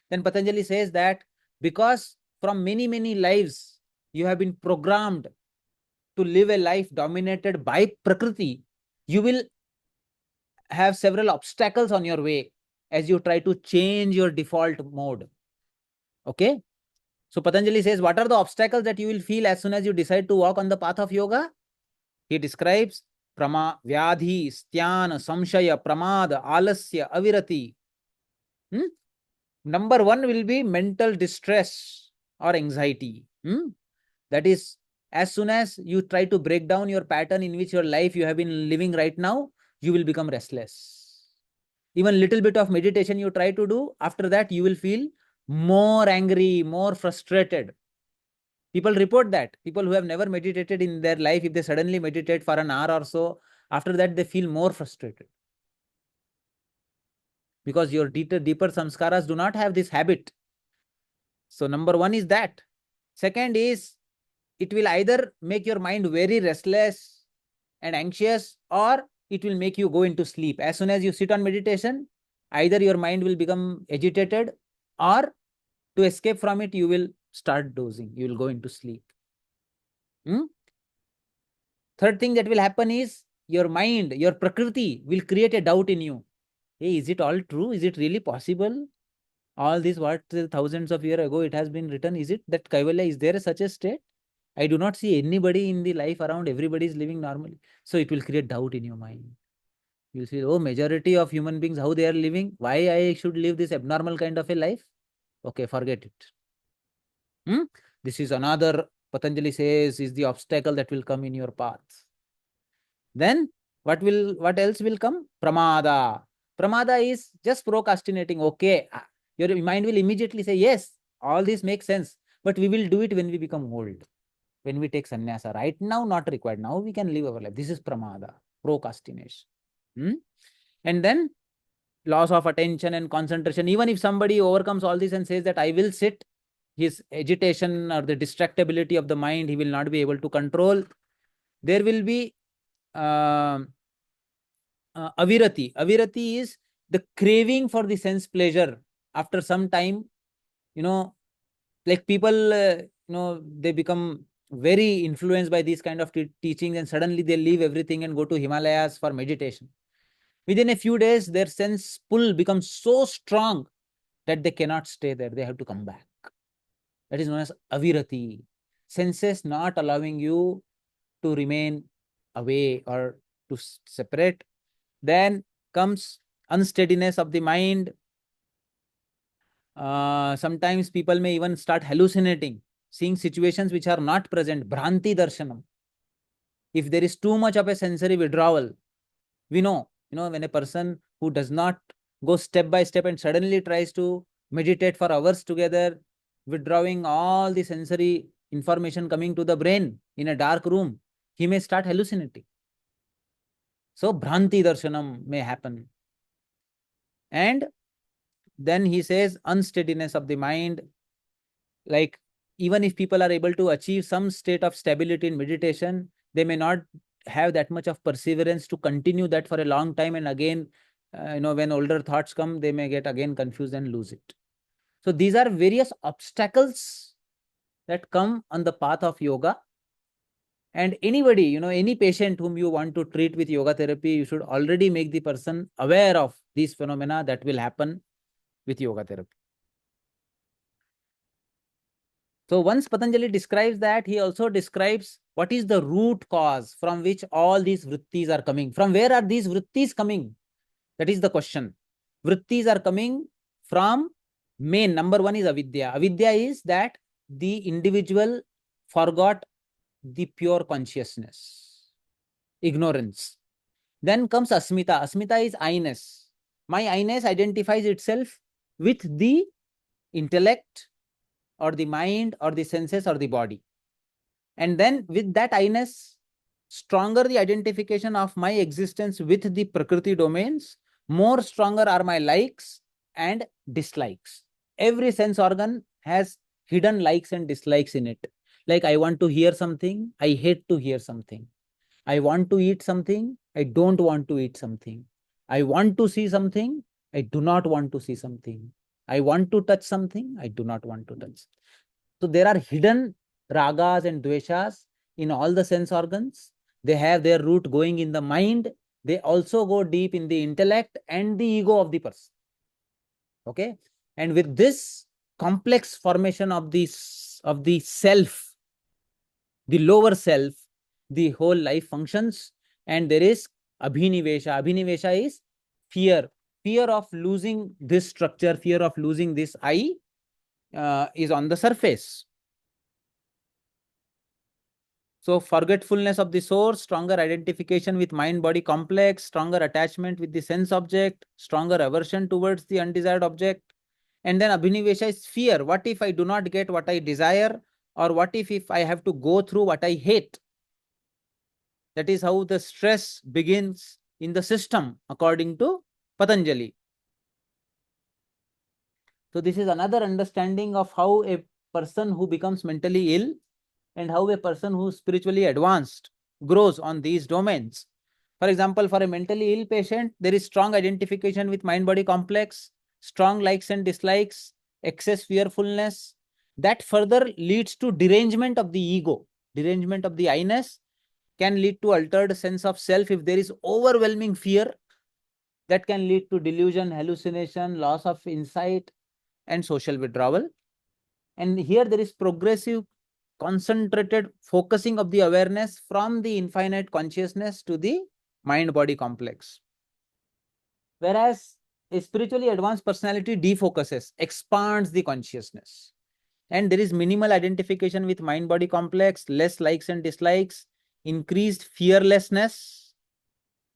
then Patanjali says that because from many, many lives you have been programmed to live a life dominated by Prakriti, you will have several obstacles on your way as you try to change your default mode. Okay? So Patanjali says, what are the obstacles that you will feel as soon as you decide to walk on the path of yoga? He describes vyadhi, styan, samshaya, pramad, alasya, avirati. Number 1 will be mental distress or anxiety. That is, as soon as you try to break down your pattern in which your life you have been living right now, you will become restless. Even little bit of meditation you try to do, after that you will feel more angry, more frustrated. People report that. People who have never meditated in their life, if they suddenly meditate for an hour or so, after that they feel more frustrated. Because your deeper samskaras do not have this habit. So number 1 is that. Second is, it will either make your mind very restless and anxious, or it will make you go into sleep. As soon as you sit on meditation, either your mind will become agitated, or to escape from it, you will start dozing. You will go into sleep. Third thing that will happen is, your mind, your Prakriti will create a doubt in you. Hey, is it all true? Is it really possible? All this, what thousands of years ago it has been written, is it that Kaivalya, is there such a state? I do not see anybody in the life around, everybody is living normally. So it will create doubt in your mind. You'll see, oh, majority of human beings, how they are living, why I should live this abnormal kind of a life? Okay, forget it. This is another, Patanjali says, is the obstacle that will come in your path. Then what else will come? Pramada. Pramada is just procrastinating. Okay, your mind will immediately say, yes, all this makes sense, but we will do it when we become old, when we take sannyasa. Right now, not required. Now we can live our life. This is pramada, procrastination. And then loss of attention and concentration. Even if somebody overcomes all this and says that I will sit, his agitation or the distractibility of the mind, he will not be able to control. there will be avirati. Avirati is the craving for the sense pleasure. After some time, like people, they become very influenced by these kind of teachings, and suddenly they leave everything and go to Himalayas for meditation. Within a few days, their sense pull becomes so strong that they cannot stay there. They have to come back. That is known as avirati. Senses not allowing you to remain away or to separate. Then comes unsteadiness of the mind. Sometimes people may even start hallucinating, seeing situations which are not present. Bhranti darshanam. If there is too much of a sensory withdrawal, we know, when a person who does not go step by step and suddenly tries to meditate for hours together, withdrawing all the sensory information coming to the brain in a dark room, he may start hallucinating. So Bhranti darshanam may happen. And then he says unsteadiness of the mind. Like, even if people are able to achieve some state of stability in meditation, they may not have that much of perseverance to continue that for a long time. And again, when older thoughts come, they may get again confused and lose it. So these are various obstacles that come on the path of yoga. And anybody, any patient whom you want to treat with yoga therapy, you should already make the person aware of these phenomena that will happen with yoga therapy. So once Patanjali describes that, he also describes what is the root cause from which all these vrittis are coming. From where are these vrittis coming? That is the question. Vrittis are coming from main. Number one is avidya. Avidya is that the individual forgot the pure consciousness, ignorance. Then comes asmita. Asmita is I-ness. My I-ness identifies itself with the intellect or the mind or the senses or the body. And then with that I-ness, stronger the identification of my existence with the Prakriti domains, more stronger are my likes and dislikes. Every sense organ has hidden likes and dislikes in it. Like, I want to hear something, I hate to hear something. I want to eat something, I don't want to eat something. I want to see something, I do not want to see something. I want to touch something, I do not want to touch. So there are hidden ragas and dveshas in all the sense organs. They have their root going in the mind. They also go deep in the intellect and the ego of the person. Okay. And with this complex formation of the self, the lower self, the whole life functions. And there is abhinivesha. Abhinivesha is fear. Fear of losing this structure, fear of losing this I is on the surface. So forgetfulness of the source, stronger identification with mind-body complex, stronger attachment with the sense object, stronger aversion towards the undesired object. And then abhinivesha is fear. What if I do not get what I desire? Or what if I have to go through what I hate? That is how the stress begins in the system, according to Patanjali. So this is another understanding of how a person who becomes mentally ill and how a person who is spiritually advanced grows on these domains. For example, for a mentally ill patient, there is strong identification with mind-body complex, strong likes and dislikes, excess fearfulness. That further leads to derangement of the ego, derangement of the I-ness, can lead to altered sense of self. If there is overwhelming fear, that can lead to delusion, hallucination, loss of insight, and social withdrawal. And here there is progressive concentrated focusing of the awareness from the infinite consciousness to the mind-body complex. Whereas a spiritually advanced personality defocuses, expands the consciousness. And there is minimal identification with mind-body complex, less likes and dislikes, increased fearlessness,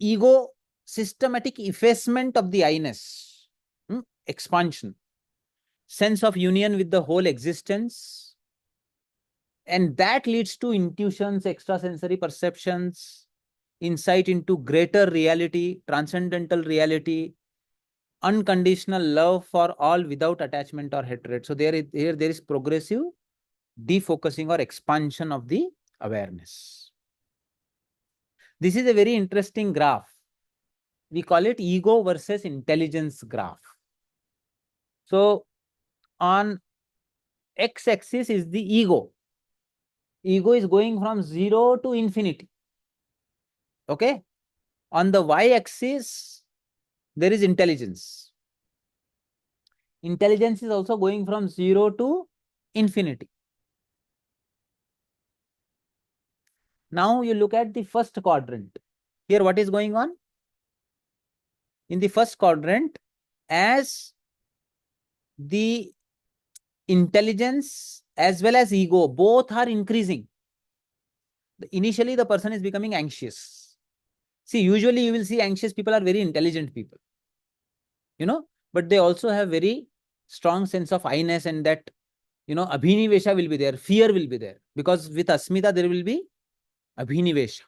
ego, systematic effacement of the I-ness, expansion, sense of union with the whole existence. And that leads to intuitions, extrasensory perceptions, insight into greater reality, transcendental reality, unconditional love for all without attachment or hatred. So here there is progressive defocusing or expansion of the awareness. This is a very interesting graph. We call it ego versus intelligence graph. So on x-axis is the ego. Ego is going from 0 to infinity. Okay. On the y-axis, there is intelligence. Intelligence is also going from 0 to infinity. Now you look at the first quadrant. Here, what is going on? In the first quadrant, as the intelligence as well as ego, both are increasing. Initially, the person is becoming anxious. See, usually you will see anxious people are very intelligent people, but they also have very strong sense of I-ness, and that, abhinivesha will be there, fear will be there, because with asmita there will be abhinivesha.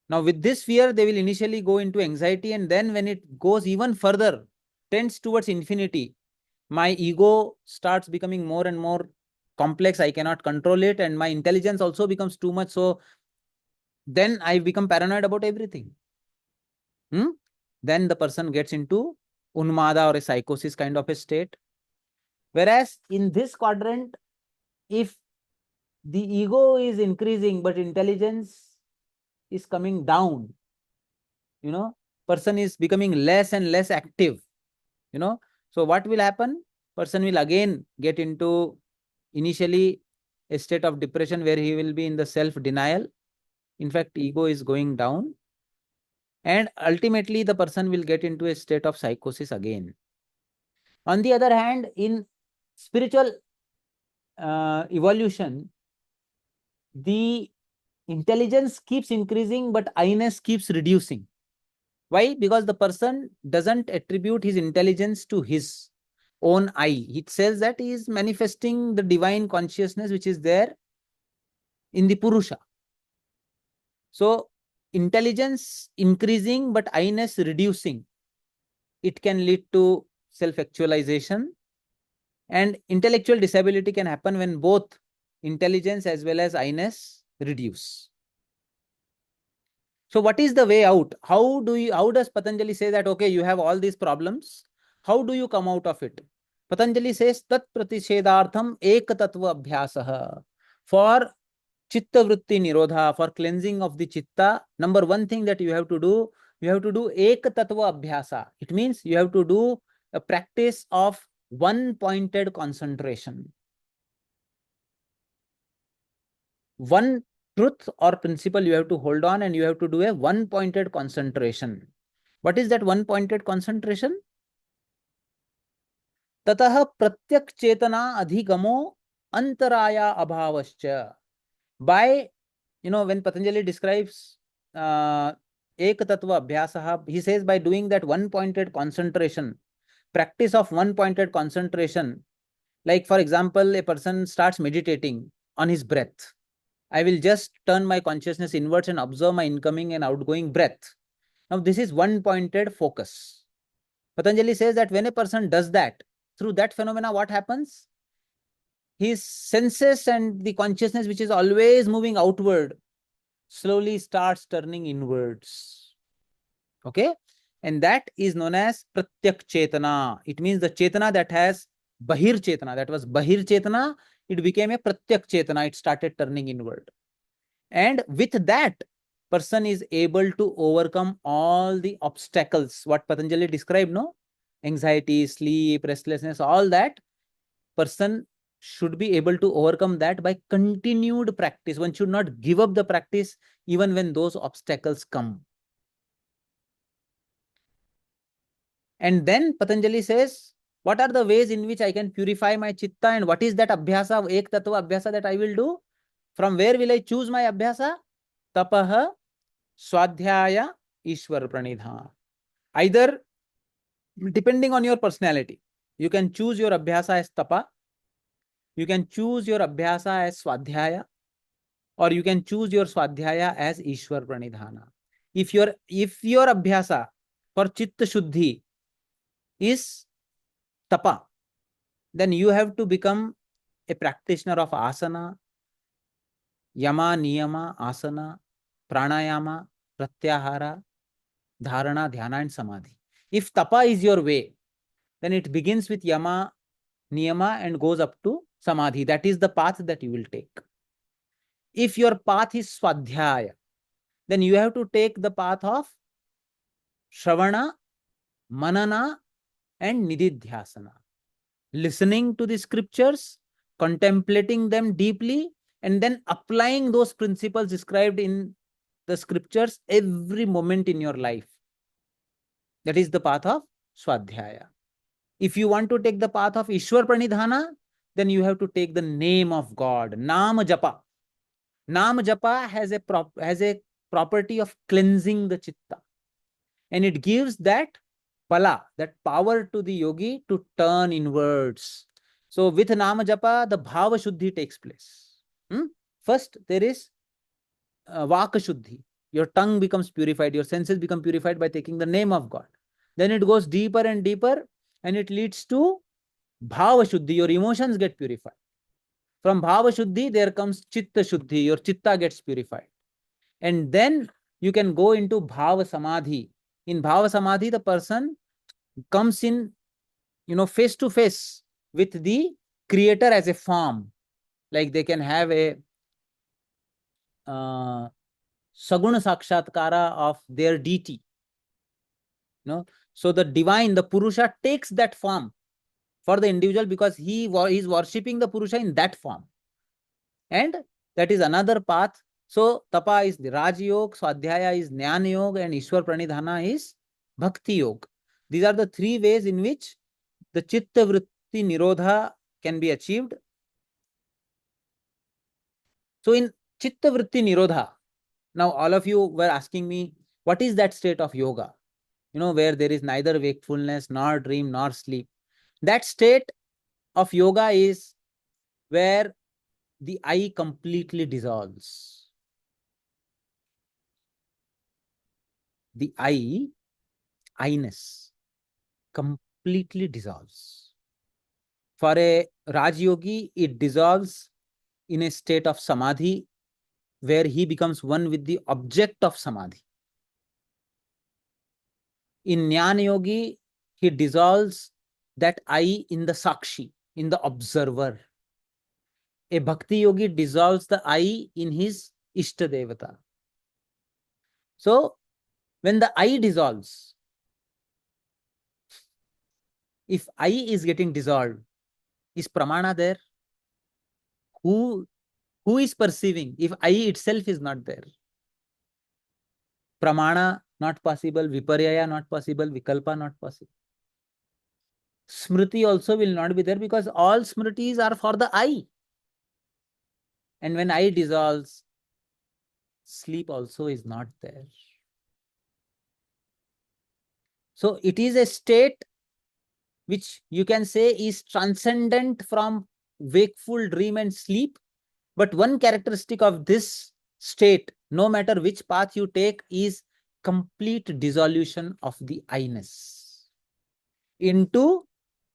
Now, with this fear, they will initially go into anxiety, and then when it goes even further, tends towards infinity, my ego starts becoming more and more complex. I cannot control it, and my intelligence also becomes too much. So then I become paranoid about everything. Then the person gets into unmada or a psychosis kind of a state. Whereas in this quadrant, if the ego is increasing but intelligence is coming down, person is becoming less and less active, so what will happen? Person will again get into initially a state of depression where he will be in the self-denial. In fact, ego is going down, and ultimately the person will get into a state of psychosis again. On the other hand, in spiritual evolution, the intelligence keeps increasing, but I-ness keeps reducing. Why? Because the person doesn't attribute his intelligence to his own I. It says that he is manifesting the divine consciousness which is there in the Purusha. So, intelligence increasing, but I-ness reducing. It can lead to self-actualization, and intellectual disability can happen when both intelligence as well as I-ness reduce. So what is the way out? How does Patanjali say that, okay, you have all these problems? How do you come out of it? Patanjali says, tat pratishedhartham ek tattva abhyasaha. For chitta vritti nirodha, for cleansing of the chitta, number one thing that you have to do ek tattva abhyasa. It means you have to do a practice of one pointed concentration. One truth or principle you have to hold on, and you have to do a one pointed concentration. What is that one pointed concentration? Tatah pratyak chetana adhigamo antaraya abhavascha. By, when Patanjali describes ek tattva abhyasaha, he says by doing that one pointed concentration, practice of one pointed concentration, like for example, a person starts meditating on his breath. I will just turn my consciousness inwards and observe my incoming and outgoing breath. Now, this is one pointed focus. Patanjali says that when a person does that, through that phenomena, what happens? His senses and the consciousness, which is always moving outward, slowly starts turning inwards. Okay? And that is known as pratyak chetana. It means the chetana that has bahir chetana, that was bahir chetana, it became a pratyak chetana. It started turning inward. And with that, person is able to overcome all the obstacles, what Patanjali described, no? Anxiety, sleep, restlessness, all that. Person should be able to overcome that by continued practice. One should not give up the practice even when those obstacles come. And then Patanjali says, what are the ways in which I can purify my chitta, and what is that abhyasa, ek tattva abhyasa that I will do? From where will I choose my abhyasa? Tapaha, swadhyaya, ishwar pranidha. Either, depending on your personality, you can choose your abhyasa as tapa, you can choose your abhyasa as swadhyaya, or you can choose your swadhyaya as ishwar pranidhana. If your abhyasa for chitta shuddhi is tapa, then you have to become a practitioner of asana, yama, niyama, asana, pranayama, pratyahara, dharana, dhyana, and samadhi. If tapa is your way, then it begins with yama, niyama, and goes up to samadhi. That is the path that you will take. If your path is swadhyaya, then you have to take the path of shravana, manana, and nididhyasana. Listening to the scriptures, contemplating them deeply, and then applying those principles described in the scriptures every moment in your life. That is the path of Swadhyaya. If you want to take the path of Ishwar Pranidhana, then you have to take the name of God, Nam Japa. Nam Japa has a property of cleansing the chitta. And it gives that pala, that power to the yogi to turn inwards. So with Nama Japa, the Bhava Shuddhi takes place. First, there is Vaka Shuddhi. Your tongue becomes purified, your senses become purified by taking the name of God. Then it goes deeper and deeper, and it leads to Bhava Shuddhi. Your emotions get purified. From Bhava Shuddhi, there comes Chitta Shuddhi. Your Chitta gets purified. And then you can go into Bhava Samadhi. In Bhava Samadhi, the person comes in, face to face with the creator as a form. Like they can have a Saguna Sakshatkara of their deity. So the divine, the Purusha, takes that form for the individual because he is worshipping the Purusha in that form. And that is another path. So Tapa is the Raj Yoga, Swadhyaya is Jnana Yoga, and Ishwar Pranidhana is Bhakti Yoga. These are the three ways in which the Chitta Vritti Nirodha can be achieved. So in Chitta Vritti Nirodha, now all of you were asking me, what is that state of yoga? Where there is neither wakefulness, nor dream, nor sleep. That state of yoga is where the I completely dissolves. The I-ness, completely dissolves. For a Raj Yogi, it dissolves in a state of samadhi, where he becomes one with the object of samadhi. In Jnana Yogi, he dissolves that I in the Sakshi, in the observer. A Bhakti Yogi dissolves the I in his Ishta Devata. So, when the I dissolves, if I is getting dissolved, is Pramana there? Who is perceiving if I itself is not there? Pramana not possible, Viparyaya not possible, Vikalpa not possible. Smriti also will not be there because all Smritis are for the I. And when I dissolves, sleep also is not there. So it is a state which you can say is transcendent from wakeful dream and sleep. But one characteristic of this state, no matter which path you take, is complete dissolution of the I-ness into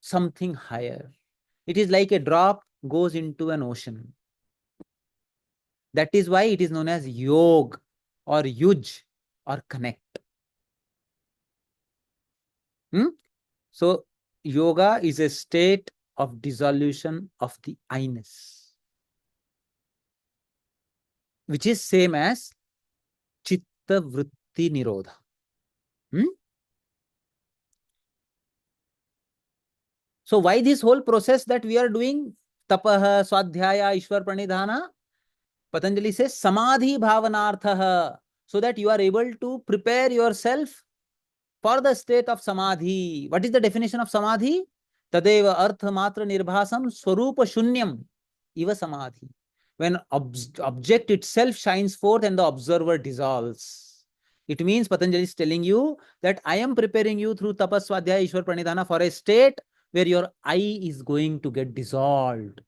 something higher. It is like a drop goes into an ocean. That is why it is known as yog or yuj or connect. So yoga is a state of dissolution of the I-ness, which is same as Chitta Vritti Nirodha. So why this whole process that we are doing, Tapaha, Swadhyaya, Ishwar Pranidhana? Patanjali says, Samadhi Bhavanarthaha, so that you are able to prepare yourself for the state of Samadhi. What is the definition of Samadhi? Tadeva Artha Matra Nirbhasam Swarupa Shunyam Iva Samadhi. When object itself shines forth and the observer dissolves. It means Patanjali is telling you that I am preparing you through Tapas, Swadhyaya, Ishwar Pranidhana for a state where your I is going to get dissolved.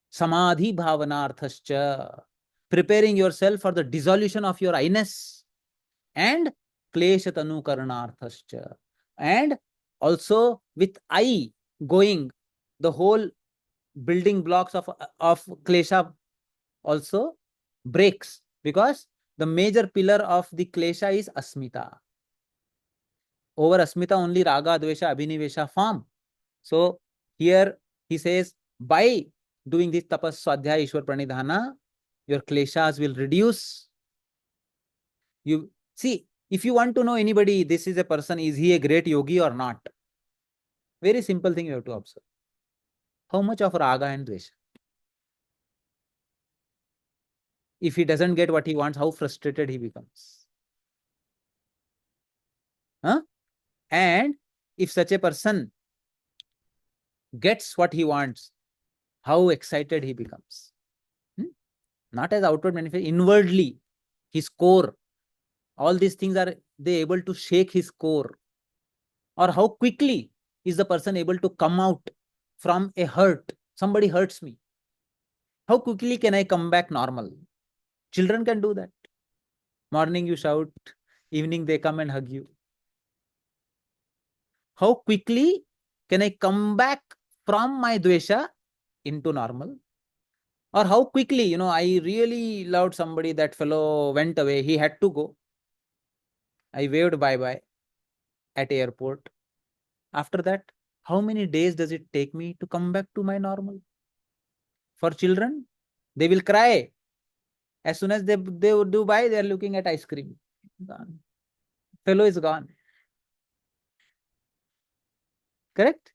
Samadhi Bhavanarthascha. Preparing yourself for the dissolution of your I-ness. And Kleshatanu Karanarthascha. And also with I going, the whole building blocks of Klesha also breaks. Because the major pillar of the klesha is asmita. Over asmita only raga, dvesha, abhinivesha form. So here he says, by doing this tapas, swadhyaya, ishwar pranidhana, your kleshas will reduce. You see, if you want to know anybody, this is a person, is he a great yogi or not? Very simple thing you have to observe. How much of raga and dvesha? If he doesn't get what he wants, how frustrated he becomes. Huh? And if such a person gets what he wants, how excited he becomes. Not as outward manifest, inwardly, his core. All these things are they able to shake his core. Or how quickly is the person able to come out from a hurt? Somebody hurts me. How quickly can I come back normal? Children can do that. Morning you shout, evening they come and hug you. How quickly can I come back from my dvesha into normal? Or how quickly, I really loved somebody, that fellow went away, he had to go. I waved bye-bye at airport. After that, how many days does it take me to come back to my normal? For children, they will cry. As soon as they would do bye, they are looking at ice cream. Gone. Fellow is gone. Correct?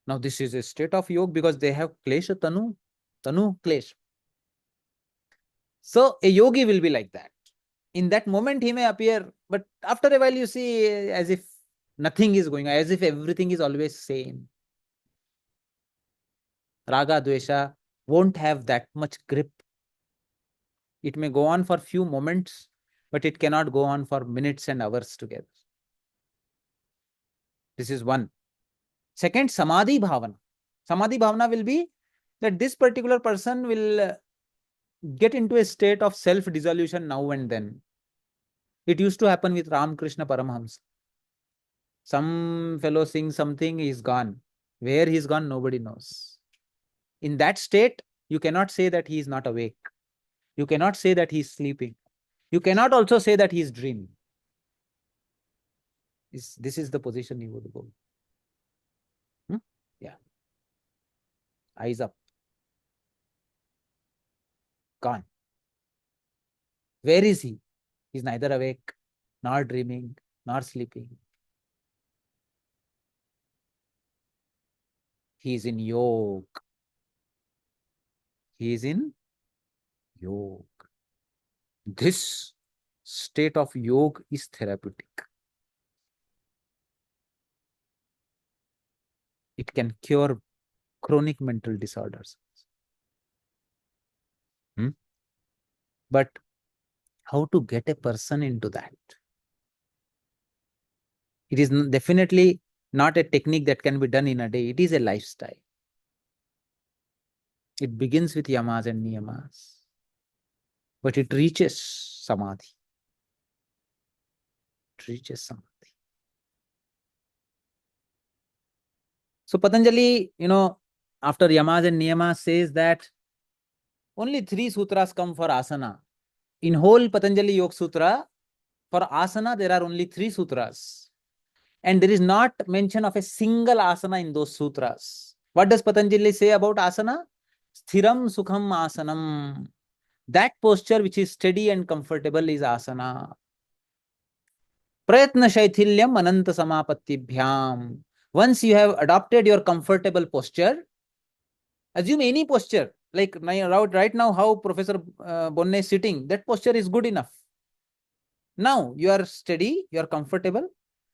Now this is a state of yoga because they have klesha tanu klesh. So a yogi will be like that. In that moment he may appear, but after a while you see as if nothing is going on, as if everything is always same. Raga, dvesha won't have that much grip. It may go on for few moments, but it cannot go on for minutes and hours together. This is one. Second, samadhi bhavana. Samadhi bhavana will be that this particular person will get into a state of self-dissolution now and then. It used to happen with Ramakrishna Paramahamsa. Some fellow sings something, he's gone. Where he's gone, nobody knows. In that state, you cannot say that he is not awake. You cannot say that he is sleeping. You cannot also say that he is dreaming. This is the position you would go. Yeah. Eyes up. Gone. Where is he? He's neither awake, nor dreaming, nor sleeping. He is in yoga. He is in yoga. This state of yoga is therapeutic. It can cure chronic mental disorders. But how to get a person into that? It is definitely not a technique that can be done in a day. It is a lifestyle. It begins with yamas and niyamas, but it reaches samadhi. It reaches samadhi. So Patanjali, after yamas and niyamas says that only 3 sutras come for asana. In whole Patanjali Yoga Sutra, for asana, there are only 3 sutras. And there is not mention of a single asana in those sutras. What does Patanjali say about asana? Sthiram sukham asanam. That posture which is steady and comfortable is asana. Prayatna shaithilyam ananta samapattibhyam. Once you have adopted your comfortable posture, assume any posture, like right now how Professor Bonne is sitting, that posture is good enough. Now you are steady, you are comfortable.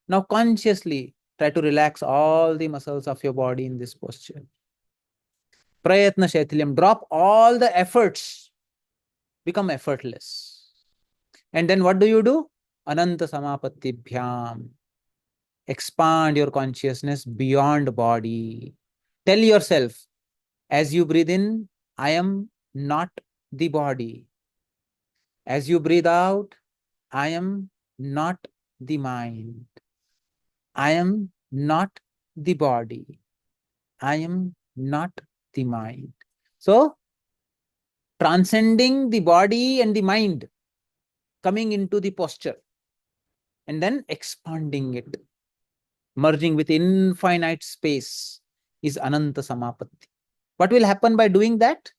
Now consciously try to relax all the muscles of your body in this posture. Prayatna shaithilyam, drop all the efforts, become effortless. And then what do? Ananta samapattibhyam. Expand your consciousness beyond body. Tell yourself, as you breathe in, I am not the body. As you breathe out, I am not the mind. I am not the body. I am not the mind. So, transcending the body and the mind, coming into the posture and then expanding it, merging with infinite space is Ananta Samapatti. What will happen by doing that?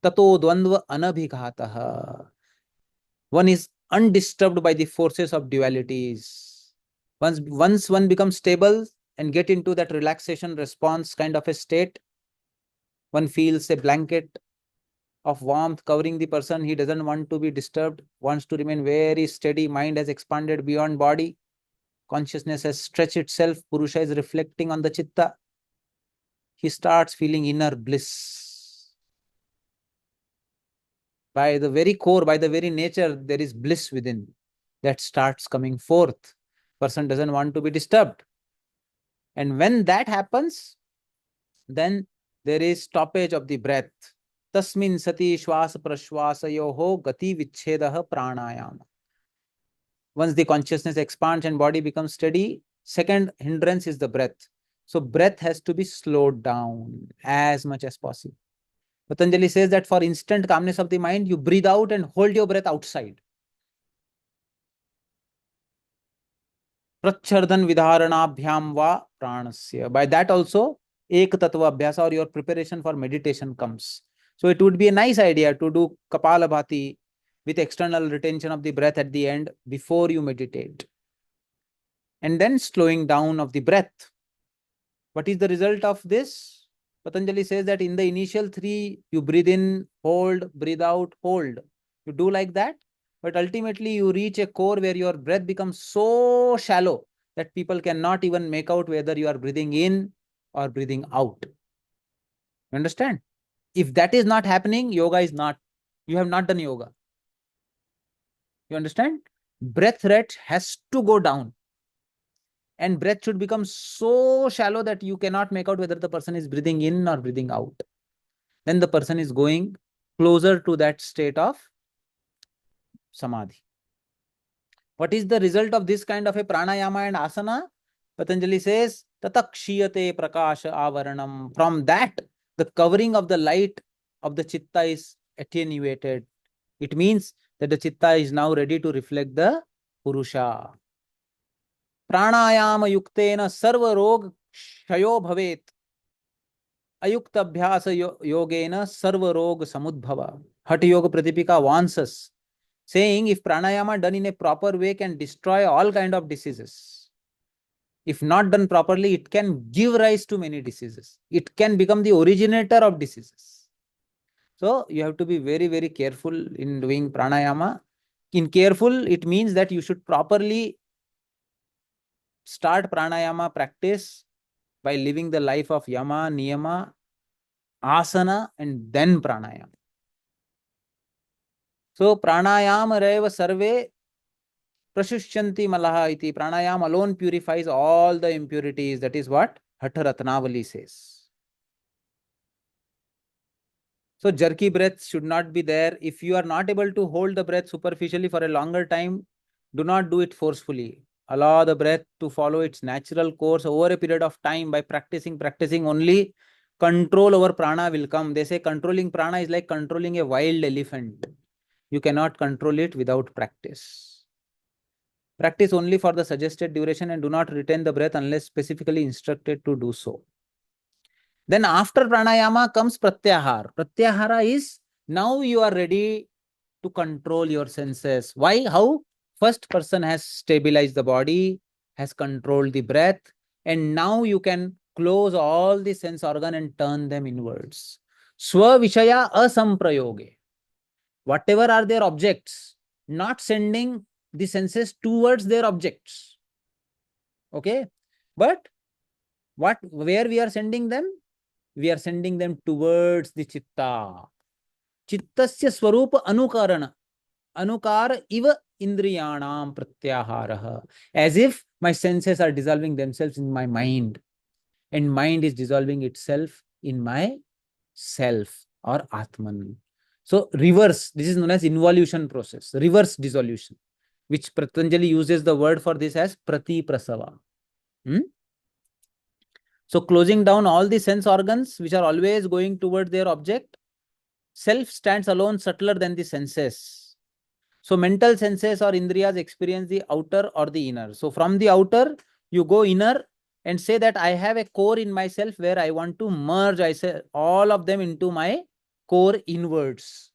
Tato dvandva anabhigataha. One is undisturbed by the forces of dualities. Once one becomes stable and get into that relaxation response kind of a state, one feels a blanket of warmth covering the person. He doesn't want to be disturbed, wants to remain very steady. Mind has expanded beyond body. Consciousness has stretched itself. Purusha is reflecting on the chitta. He starts feeling inner bliss. By the very core, by the very nature, there is bliss within that starts coming forth. Person doesn't want to be disturbed. And when that happens, then there is stoppage of the breath. Tasmin sati shwasa prashwasayoho gati vichhedah pranayama. Once the consciousness expands and body becomes steady, second hindrance is the breath. So breath has to be slowed down as much as possible. Patanjali says that for instant calmness of the mind, you breathe out and hold your breath outside. Prachardhan vidharanabhyam va pranasya. By that also, ek tattva abhyasa or your preparation for meditation comes. So it would be a nice idea to do Kapalabhati with external retention of the breath at the end before you meditate. And then slowing down of the breath. What is the result of this? Patanjali says that in the initial three, you breathe in, hold, breathe out, hold. You do like that, but ultimately you reach a core where your breath becomes so shallow that people cannot even make out whether you are breathing in or breathing out. You understand? If that is not happening, yoga is not, you have not done yoga. You understand? Breath rate has to go down. And breath should become so shallow that you cannot make out whether the person is breathing in or breathing out. Then the person is going closer to that state of samadhi. What is the result of this kind of a pranayama and asana? Patanjali says, tatakshiyate prakasha avaranam. From that, the covering of the light of the chitta is attenuated. It means that the chitta is now ready to reflect the Purusha. Pranayama yuktena sarva rog shayo bhavet. Ayukta abhyasa yogena sarva rog samudbhava. Hatha Yoga Pratipika wants us, saying if pranayama done in a proper way can destroy all kind of diseases. If not done properly, it can give rise to many diseases. It can become the originator of diseases. So you have to be very, very careful in doing pranayama. In careful, it means that you should properly start pranayama practice by living the life of yama, niyama, asana, and then pranayama. So pranayama reva sarve prashushyanti malaha iti. Pranayama alone purifies all the impurities. That is what Hatha Ratnavali says. So jerky breath should not be there. If you are not able to hold the breath superficially for a longer time, do not do it forcefully. Allow the breath to follow its natural course over a period of time. By practicing only, control over prana will come. They say controlling prana is like controlling a wild elephant. You cannot control it without practice. Practice only for the suggested duration and do not retain the breath unless specifically instructed to do so. Then after pranayama comes pratyahara. Pratyahara is now you are ready to control your senses. Why? How? First person has stabilized the body, has controlled the breath, and now you can close all the sense organ and turn them inwards. Swa vishaya asamprayoge. Whatever are their objects, not sending the senses towards their objects. Okay? But where we are sending them? We are sending them towards the chitta. Chittasya swarupa anukarana. Anukara iva indriyanam pratyaharaha. As if my senses are dissolving themselves in my mind. And mind is dissolving itself in my self or Atman. So reverse, this is known as involution process, reverse dissolution, which Patanjali uses the word for this as prati prasava. So closing down all the sense organs which are always going toward their object, self stands alone subtler than the senses. So mental senses or indriyas experience the outer or the inner. So from the outer, you go inner and say that I have a core in myself where I want to merge, I say, all of them into my core inwards.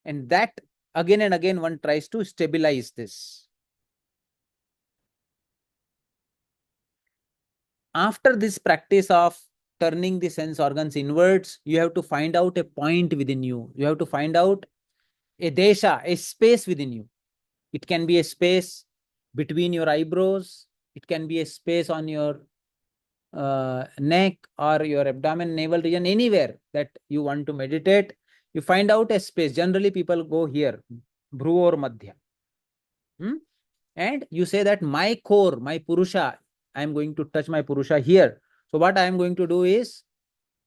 And that again and again one tries to stabilize this. After this practice of turning the sense organs inwards, you have to find out a point within you. You have to find out a desha, a space within you. It can be a space between your eyebrows. It can be a space on your neck or your abdomen, navel region, anywhere that you want to meditate. You find out a space. Generally, people go here, bhru or madhya. And you say that my core, my purusha, I am going to touch my purusha here. So what I am going to do is,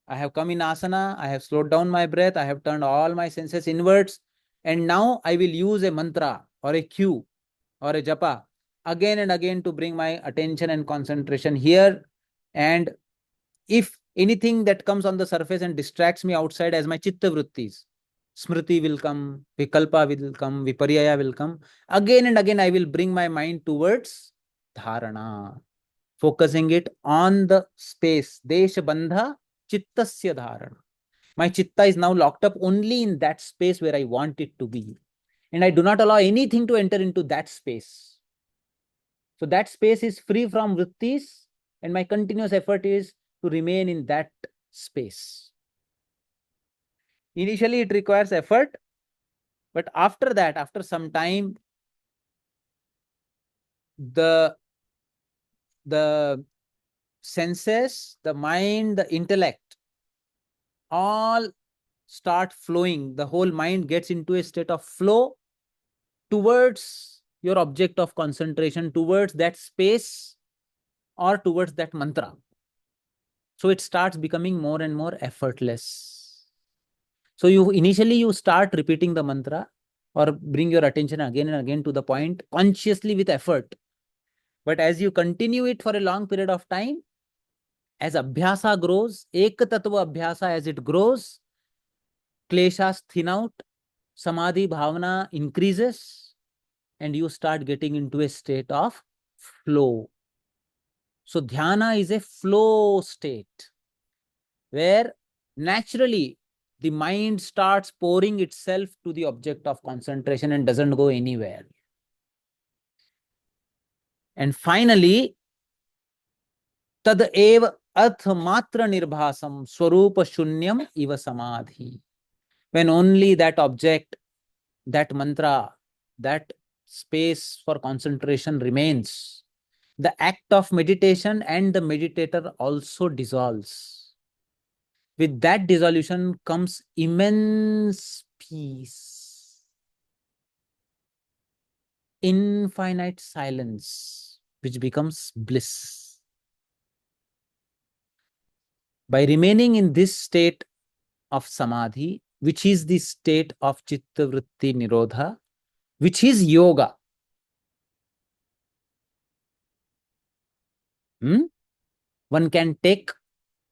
I have come in asana, I have slowed down my breath, I have turned all my senses inwards, and now I will use a mantra or a cue or a japa again and again to bring my attention and concentration here. And if anything that comes on the surface and distracts me outside as my chitta vrittis, smriti will come, vikalpa will come, viparyaya will come. Again and again, I will bring my mind towards dharana, focusing it on the space. Desha bandha chittasya dharana. My chitta is now locked up only in that space where I want it to be. And I do not allow anything to enter into that space. So that space is free from vrittis, and my continuous effort is to remain in that space. Initially, it requires effort, but after that, after some time, the senses, the mind, the intellect, all start flowing. The whole mind gets into a state of flow towards your object of concentration, towards that space or towards that mantra. So it starts becoming more and more effortless. So initially you start repeating the mantra or bring your attention again and again to the point consciously with effort. But as you continue it for a long period of time, as abhyasa grows, ekatattva abhyasa, as it grows, kleshas thin out, samadhi bhavana increases, and you start getting into a state of flow. So dhyana is a flow state where naturally the mind starts pouring itself to the object of concentration and doesn't go anywhere. And finally, tad eva ath matra nirbhasam swarupa shunyam iva samadhi. When only that object, that mantra, that space for concentration remains, the act of meditation and the meditator also dissolves. With that dissolution comes immense peace, infinite silence, which becomes bliss. By remaining in this state of samadhi, which is the state of chitta vritti nirodha, which is yoga, one can take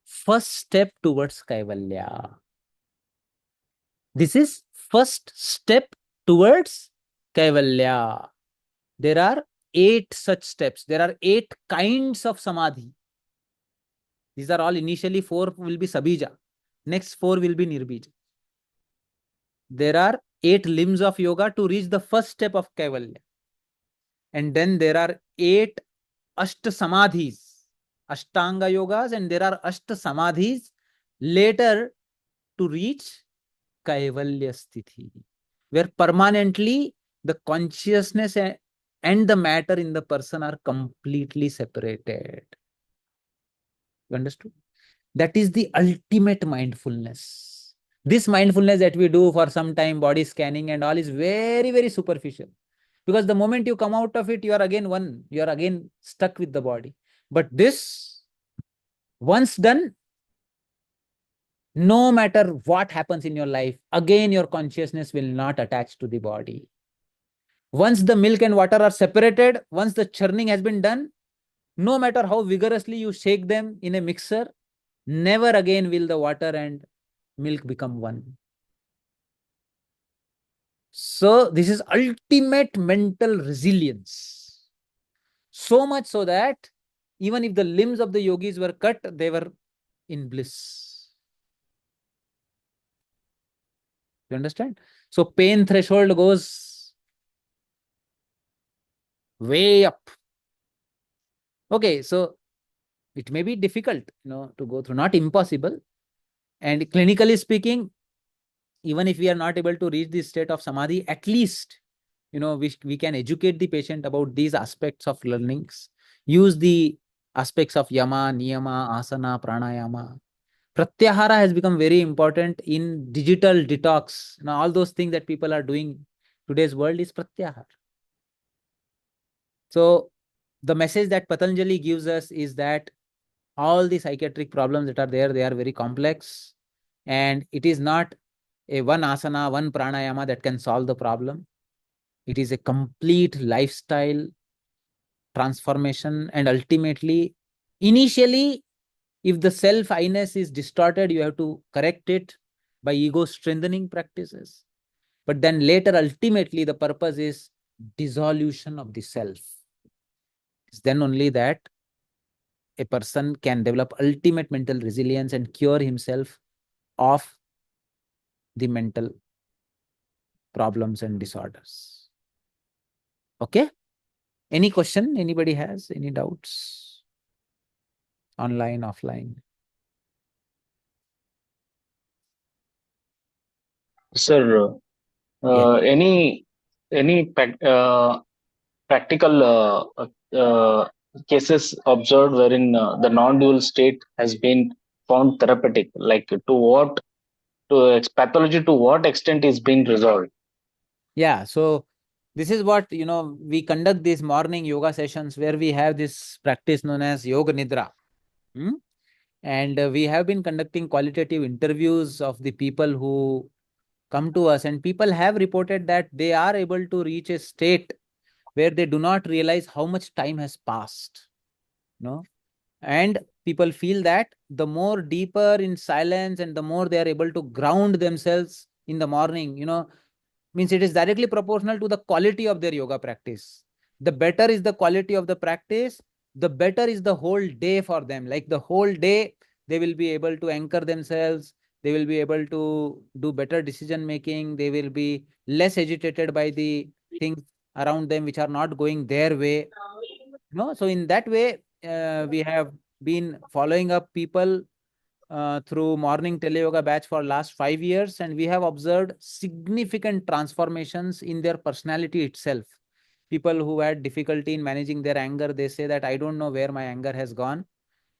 first step towards kaivalya. This is first step towards kaivalya. There are 8 such steps. There are 8 kinds of samadhi. These are all initially 4 will be sabija. Next 4 will be nirbija. There are 8 limbs of yoga to reach the first step of kaivalya. And then there are 8 ashta samadhis, ashtanga yogas, and there are ashta samadhis later to reach kaivalya sthiti, where permanently the consciousness and the matter in the person are completely separated. You understood? That is the ultimate mindfulness. This mindfulness that we do for some time, body scanning and all, is very, very superficial. Because the moment you come out of it, you are again one. You are again stuck with the body. But this, once done, no matter what happens in your life, again your consciousness will not attach to the body. Once the milk and water are separated, once the churning has been done, no matter how vigorously you shake them in a mixer, never again will the water and milk become one. So this is ultimate mental resilience. So much so that even if the limbs of the yogis were cut, they were in bliss. You understand? So pain threshold goes way up. Okay, so it may be difficult, to go through, not impossible. And clinically speaking, even if we are not able to reach this state of samadhi, at least, we can educate the patient about these aspects of learnings, use the aspects of yama, niyama, asana, pranayama. Pratyahara has become very important in digital detox. Now, all those things that people are doing today's world is pratyahara. So, the message that Patanjali gives us is that all the psychiatric problems that are there, they are very complex, and it is not a one asana, one pranayama that can solve the problem. It is a complete lifestyle transformation, and ultimately, initially, if the self-I-ness is distorted, you have to correct it by ego strengthening practices. But then later, ultimately, the purpose is dissolution of the self. It's then only that a person can develop ultimate mental resilience and cure himself of the mental problems and disorders. Okay? Any question? Anybody has any doubts? Online, offline? Sir, Yeah. any practical cases observed wherein the non-dual state has been found therapeutic, like pathology to what extent is being resolved? Yeah. So this is what, we conduct these morning yoga sessions where we have this practice known as Yoga Nidra. Hmm? And we have been conducting qualitative interviews of the people who come to us, and people have reported that they are able to reach a state where they do not realize how much time has passed. No, and people feel that the more deeper in silence and the more they are able to ground themselves in the morning, means it is directly proportional to the quality of their yoga practice. The better is the quality of the practice, the better is the whole day for them. Like the whole day, they will be able to anchor themselves, they will be able to do better decision making, they will be less agitated by the things around them which are not going their way. No, so in that way, we have been following up people through morning teleyoga batch for last 5 years, and we have observed significant transformations in their personality itself. People who had difficulty in managing their anger, they say that I don't know where my anger has gone,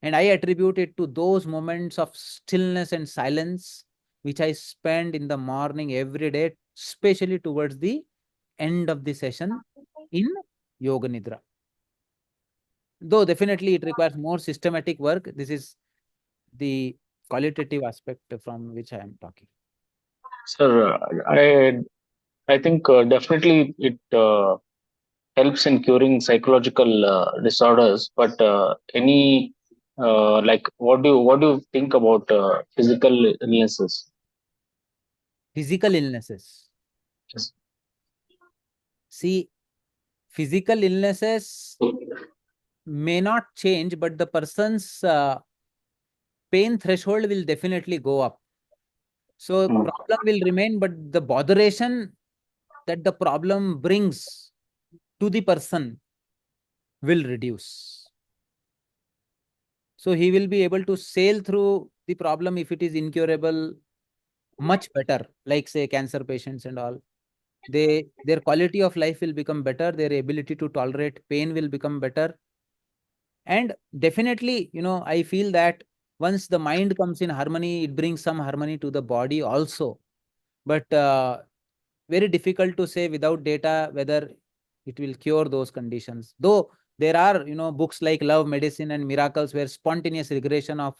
and I attribute it to those moments of stillness and silence which I spend in the morning every day, especially towards the end of the session in Yoga Nidra. Though definitely it requires more systematic work. This is the qualitative aspect from which I am talking. Sir, I think definitely it helps in curing psychological disorders. But any like what do you think about physical illnesses? Physical illnesses. Yes. See, physical illnesses may not change, but the person's pain threshold will definitely go up. So Hmm. problem will remain, but the botheration that the problem brings to the person will reduce. So he will be able to sail through the problem if it is incurable much better, like say cancer patients and all. Their quality of life will become better, their ability to tolerate pain will become better. And definitely, I feel that once the mind comes in harmony, it brings some harmony to the body also. But very difficult to say without data whether it will cure those conditions. Though there are, books like Love, Medicine, and Miracles, where spontaneous regression of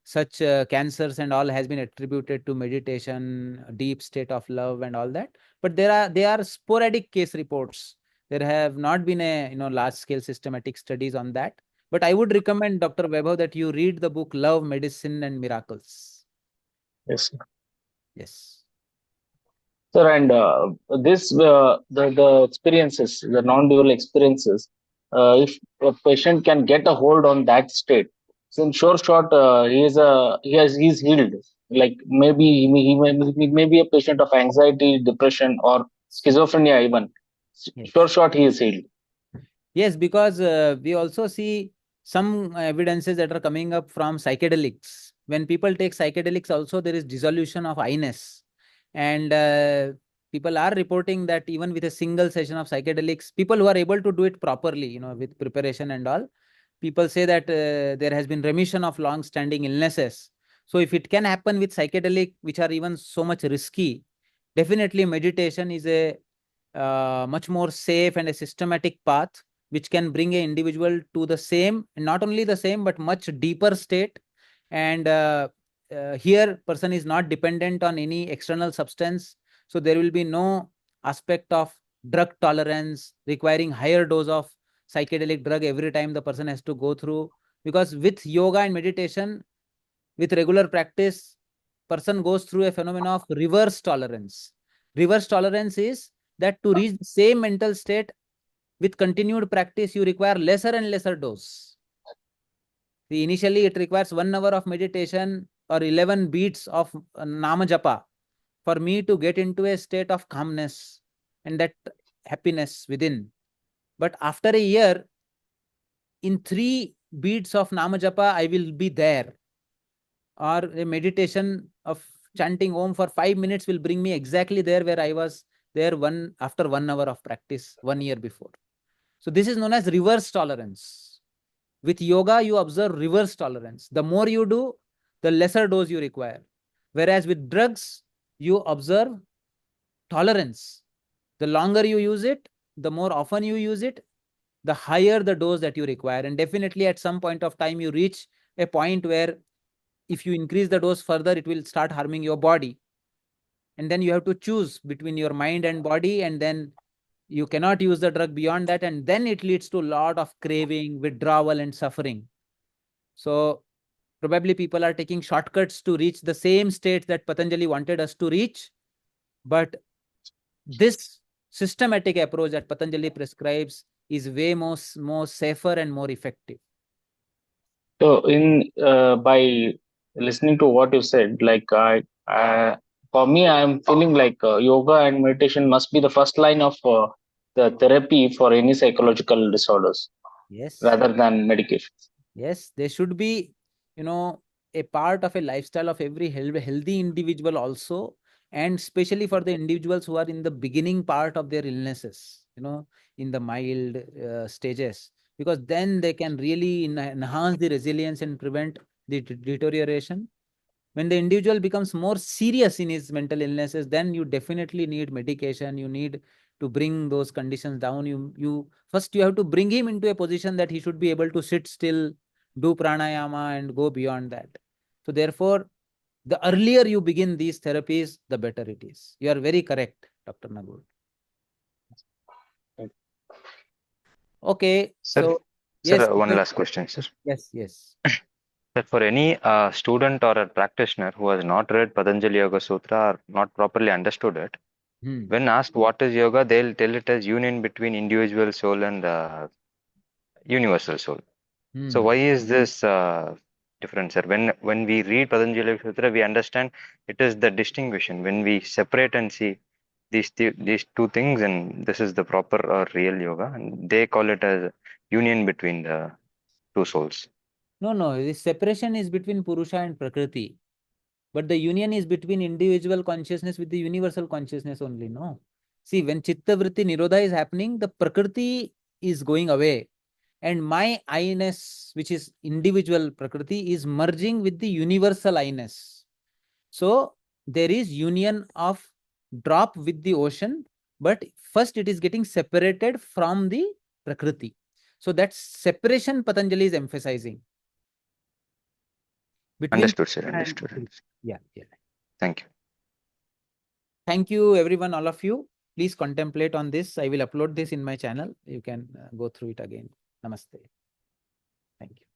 such cancers and all has been attributed to meditation, deep state of love, and all that. But they are sporadic case reports. There have not been a large scale systematic studies on that. But I would recommend, Dr. Vaibhav, that you read the book Love, Medicine, and Miracles. Yes. Yes. Sir, and the experiences, the non-dual experiences, if a patient can get a hold on that state, so in short, he's healed. Like maybe he may be a patient of anxiety, depression, or schizophrenia even. Yes. Short, he is healed. Yes, because we also see some evidences that are coming up from psychedelics. When people take psychedelics, also there is dissolution of I-ness. And people are reporting that even with a single session of psychedelics, people who are able to do it properly, with preparation and all, people say that there has been remission of long-standing illnesses. So if it can happen with psychedelic, which are even so much risky, definitely meditation is a much more safe and a systematic path which can bring an individual to the same, not only the same, but much deeper state. And here, person is not dependent on any external substance. So there will be no aspect of drug tolerance requiring higher dose of psychedelic drug every time the person has to go through. Because with yoga and meditation, with regular practice, person goes through a phenomenon of reverse tolerance. Reverse tolerance is that to reach the same mental state, with continued practice, you require lesser and lesser dose. See, initially, it requires 1 hour of meditation or 11 beats of Nama Japa for me to get into a state of calmness and that happiness within. But after a year, in 3 beats of Nama Japa, I will be there. Or a meditation of chanting Om for 5 minutes will bring me exactly there where I was there after 1 hour of practice 1 year before. So this is known as reverse tolerance. With yoga, you observe reverse tolerance. The more you do, the lesser dose you require. Whereas with drugs, you observe tolerance. The longer you use it, the more often you use it, the higher the dose that you require. And definitely at some point of time, you reach a point where if you increase the dose further, it will start harming your body. And then you have to choose between your mind and body, and then you cannot use the drug beyond that. And then it leads to a lot of craving, withdrawal, and suffering. So probably people are taking shortcuts to reach the same state that Patanjali wanted us to reach. But this systematic approach that Patanjali prescribes is way more safer and more effective. So, by listening to what you said, for me, I am feeling like yoga and meditation must be the first line of the therapy for any psychological disorders, Yes. rather than medication. Yes, they should be, a part of a lifestyle of every healthy individual also, and especially for the individuals who are in the beginning part of their illnesses, in the mild stages, because then they can really enhance the resilience and prevent the deterioration. When the individual becomes more serious in his mental illnesses, then you definitely need medication. You need to bring those conditions down. You first you have to bring him into a position that he should be able to sit still, do pranayama, and go beyond that. So therefore, the earlier you begin these therapies, the better it is. You are very correct, Dr. Nagul. Okay, Sir, so yes, one last question, sir. yes. That for any student or a practitioner who has not read Patanjali Yoga Sutra or not properly understood it, when asked what is yoga, they'll tell it as union between individual soul and universal soul. So why is this different, sir? When we read Patanjali Yoga Sutra, we understand it is the distinction. When we separate and see these two things, and this is the proper or real yoga, and they call it as union between the two souls. No, the separation is between Purusha and Prakriti. But the union is between individual consciousness with the universal consciousness only, no? See, when Chitta Vritti Nirodha is happening, the Prakriti is going away. And my I-ness, which is individual Prakriti, is merging with the universal I-ness. So, there is union of drop with the ocean, but first it is getting separated from the Prakriti. So, that separation Patanjali is emphasizing. Understood, sir. Understood. Yeah. Thank you. Thank you, everyone, all of you. Please contemplate on this. I will upload this in my channel. You can go through it again. Namaste. Thank you.